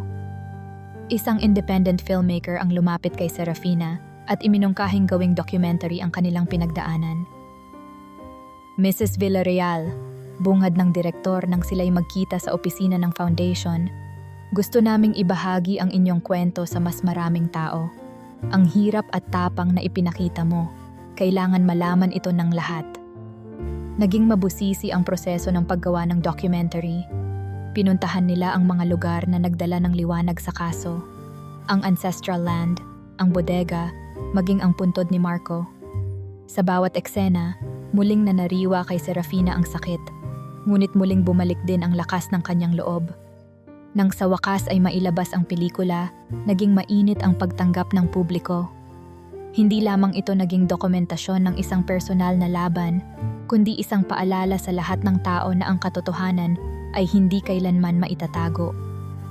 Isang independent filmmaker ang lumapit kay Serafina at iminungkahing gawing documentary ang kanilang pinagdaanan. Mrs. Villarreal, bungad ng direktor nang sila'y magkita sa opisina ng foundation, gusto naming ibahagi ang inyong kwento sa mas maraming tao. Ang hirap at tapang na ipinakita mo, kailangan malaman ito ng lahat. Naging mabusisi ang proseso ng paggawa ng documentary. Pinuntahan nila ang mga lugar na nagdala ng liwanag sa kaso. Ang ancestral land, ang bodega, maging ang puntod ni Marco. Sa bawat eksena, muling nanariwa kay Serafina ang sakit. Ngunit muling bumalik din ang lakas ng kanyang loob. Nang sa wakas ay mailabas ang pelikula, naging mainit ang pagtanggap ng publiko. Hindi lamang ito naging dokumentasyon ng isang personal na laban, kundi isang paalala sa lahat ng tao na ang katotohanan ay hindi kailanman maitatago.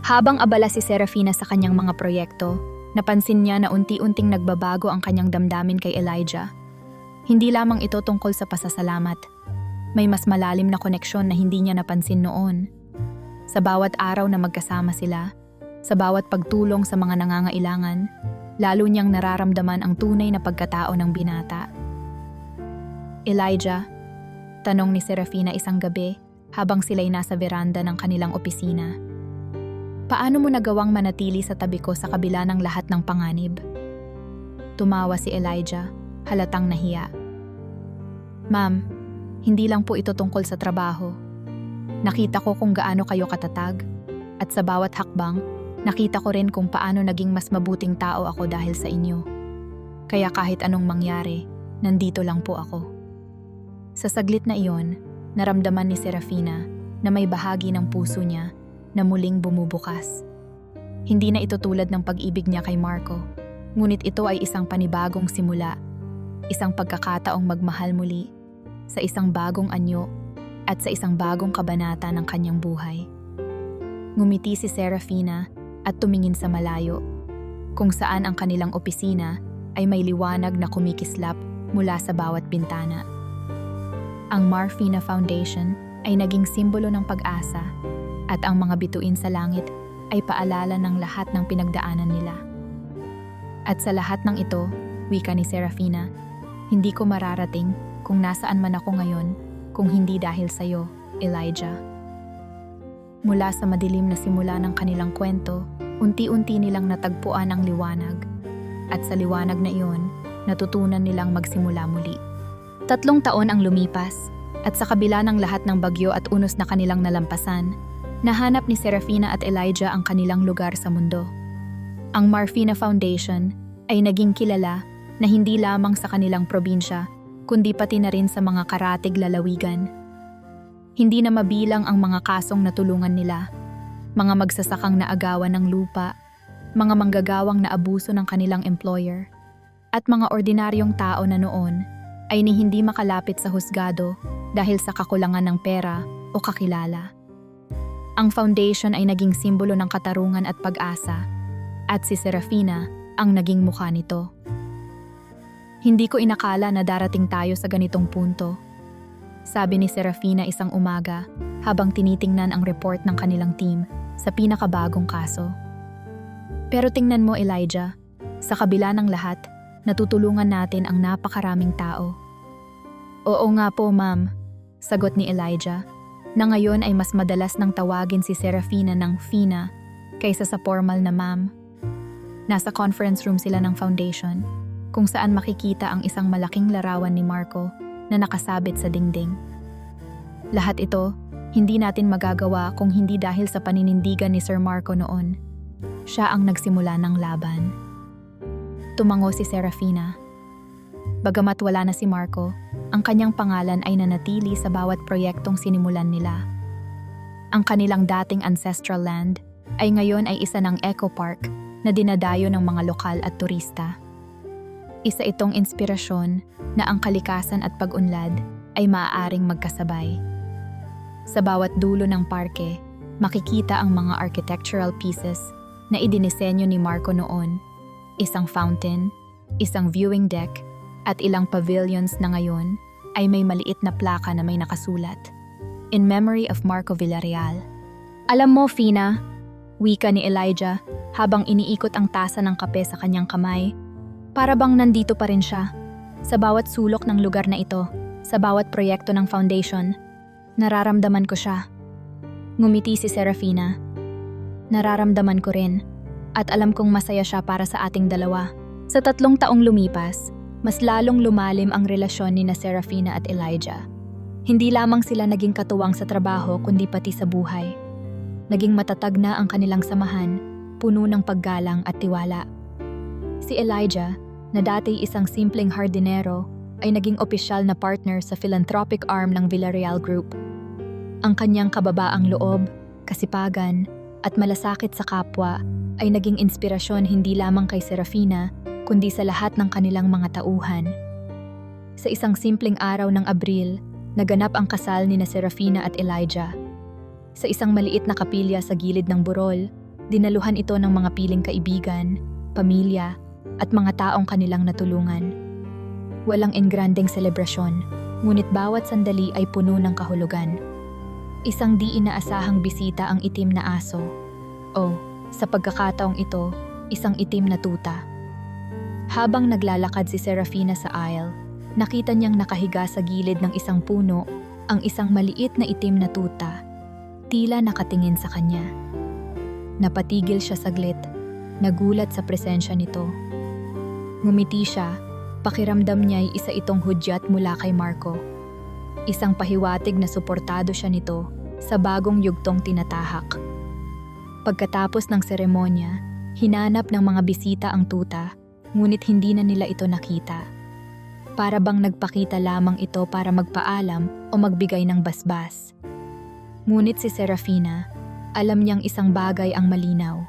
Habang abala si Serafina sa kanyang mga proyekto, napansin niya na unti-unting nagbabago ang kanyang damdamin kay Elijah. Hindi lamang ito tungkol sa pasasalamat. May mas malalim na koneksyon na hindi niya napansin noon. Sa bawat araw na magkasama sila, sa bawat pagtulong sa mga nangangailangan, lalo niyang nararamdaman ang tunay na pagkatao ng binata. Elijah, tanong ni Serafina isang gabi habang sila'y nasa veranda ng kanilang opisina. Paano mo nagawang manatili sa tabi ko sa kabila ng lahat ng panganib? Tumawa si Elijah, halatang nahiya. Ma'am, hindi lang po ito tungkol sa trabaho. Nakita ko kung gaano kayo katatag, at sa bawat hakbang, nakita ko rin kung paano naging mas mabuting tao ako dahil sa inyo. Kaya kahit anong mangyari, nandito lang po ako. Sa saglit na iyon, naramdaman ni Serafina na may bahagi ng puso niya na muling bumubukas. Hindi na ito tulad ng pag-ibig niya kay Marco, ngunit ito ay isang panibagong simula, isang pagkakataong magmahal muli, sa isang bagong anyo at sa isang bagong kabanata ng kanyang buhay. Ngumiti si Serafina at tumingin sa malayo, kung saan ang kanilang opisina ay may liwanag na kumikislap mula sa bawat bintana. Ang Marfina Foundation ay naging simbolo ng pag-asa at ang mga bituin sa langit ay paalala ng lahat ng pinagdaanan nila. At sa lahat ng ito, wika ni Serafina, hindi ko mararating kung nasaan man ako ngayon kung hindi dahil sa iyo, Elijah. Mula sa madilim na simula ng kanilang kwento, unti-unti nilang natagpuan ang liwanag. At sa liwanag na iyon, natutunan nilang magsimula muli. 3 taon ang lumipas, at sa kabila ng lahat ng bagyo at unos na kanilang nalampasan, nahanap ni Serafina at Elijah ang kanilang lugar sa mundo. Ang Marfina Foundation ay naging kilala na hindi lamang sa kanilang probinsya, kundi pati na rin sa mga karatig lalawigan. Hindi na mabilang ang mga kasong natulungan nila, mga magsasakang naagawan ng lupa, mga manggagawang naabuso ng kanilang employer, at mga ordinaryong tao na noon ay ni hindi makalapit sa husgado dahil sa kakulangan ng pera o kakilala. Ang foundation ay naging simbolo ng katarungan at pag-asa, at si Serafina ang naging mukha nito. Hindi ko inakala na darating tayo sa ganitong punto, sabi ni Serafina isang umaga habang tinitingnan ang report ng kanilang team sa pinakabagong kaso. Pero tingnan mo, Elijah, sa kabila ng lahat, natutulungan natin ang napakaraming tao. Oo nga po, ma'am, sagot ni Elijah, na ngayon ay mas madalas nang tawagin si Serafina ng Fina kaysa sa formal na ma'am. Nasa conference room sila ng foundation, kung saan makikita ang isang malaking larawan ni Marco na nakasabit sa dingding. Lahat ito, hindi natin magagawa kung hindi dahil sa paninindigan ni Sir Marco noon. Siya ang nagsimula ng laban. Tumango si Serafina. Bagamat wala na si Marco, ang kanyang pangalan ay nanatili sa bawat proyektong sinimulan nila. Ang kanilang dating ancestral land ay ngayon ay isa ng eco park na dinadayo ng mga lokal at turista. Isa itong inspirasyon na ang kalikasan at pag-unlad ay maaaring magkasabay. Sa bawat dulo ng parke, makikita ang mga architectural pieces na idinisenyo ni Marco noon, isang fountain, isang viewing deck, at ilang pavilions na ngayon ay may maliit na plaka na may nakasulat, "In memory of Marco Villarreal." "Alam mo, Fina," wika ni Elijah habang iniikot ang tasa ng kape sa kanyang kamay, "para bang nandito pa rin siya. Sa bawat sulok ng lugar na ito, sa bawat proyekto ng foundation, nararamdaman ko siya." Ngumiti si Serafina. "Nararamdaman ko rin, at alam kong masaya siya para sa ating dalawa." Sa 3 taong lumipas, mas lalong lumalim ang relasyon ni na Serafina at Elijah. Hindi lamang sila naging katuwang sa trabaho kundi pati sa buhay. Naging matatag na ang kanilang samahan, puno ng paggalang at tiwala. Si Elijah, na dati isang simpleng hardinero, ay naging opisyal na partner sa philanthropic arm ng Villarreal Group. Ang kanyang kababaang loob, kasipagan, at malasakit sa kapwa ay naging inspirasyon hindi lamang kay Serafina, kundi sa lahat ng kanilang mga tauhan. Sa isang simpleng araw ng Abril, naganap ang kasal ni na Serafina at Elijah. Sa isang maliit na kapilya sa gilid ng burol, dinaluhan ito ng mga piling kaibigan, pamilya, at mga taong kanilang natulungan. Walang engrandeng selebrasyon, ngunit bawat sandali ay puno ng kahulugan. Isang di inaasahang bisita ang itim na aso. O, sa pagkakataong ito, isang itim na tuta. Habang naglalakad si Serafina sa aisle, nakita niyang nakahiga sa gilid ng isang puno ang isang maliit na itim na tuta, tila nakatingin sa kanya. Napatigil siya saglit, nagulat sa presensya nito. Ngumiti siya, pakiramdam niya'y isa itong hudyat mula kay Marco. Isang pahiwatig na suportado siya nito sa bagong yugtong tinatahak. Pagkatapos ng seremonya, hinanap ng mga bisita ang tuta, ngunit hindi na nila ito nakita. Para bang nagpakita lamang ito para magpaalam o magbigay ng basbas. Ngunit si Serafina, alam niyang isang bagay ang malinaw.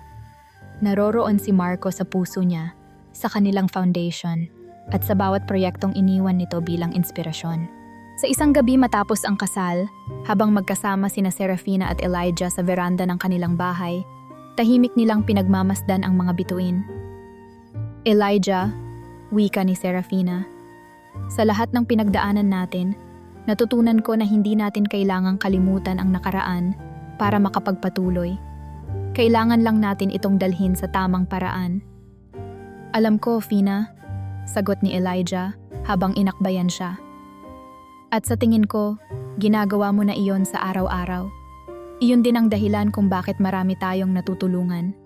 Naroroon si Marco sa puso niya, sa kanilang foundation, at sa bawat proyektong iniwan nito bilang inspirasyon. Sa isang gabi matapos ang kasal, habang magkasama sina Serafina at Elijah sa veranda ng kanilang bahay, tahimik nilang pinagmamasdan ang mga bituin. "Elijah," wika ni Serafina, "sa lahat ng pinagdaanan natin, natutunan ko na hindi natin kailangang kalimutan ang nakaraan para makapagpatuloy. Kailangan lang natin itong dalhin sa tamang paraan." "Alam ko, Fina," sagot ni Elijah habang inakbayan siya. "At sa tingin ko, ginagawa mo na iyon sa araw-araw. Iyon din ang dahilan kung bakit marami tayong natutulungan."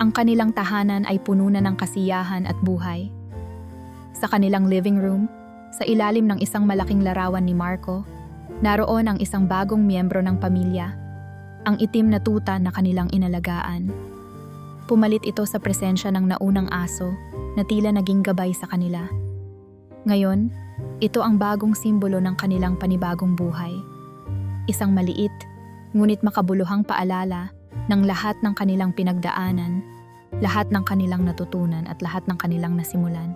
Ang kanilang tahanan ay puno na ng kasiyahan at buhay. Sa kanilang living room, sa ilalim ng isang malaking larawan ni Marco, naroon ang isang bagong miyembro ng pamilya, ang itim na tuta na kanilang inalagaan. Pumalit ito sa presensya ng naunang aso na tila naging gabay sa kanila. Ngayon, ito ang bagong simbolo ng kanilang panibagong buhay. Isang maliit, ngunit makabuluhang paalala ng lahat ng kanilang pinagdaanan, lahat ng kanilang natutunan at lahat ng kanilang nasimulan.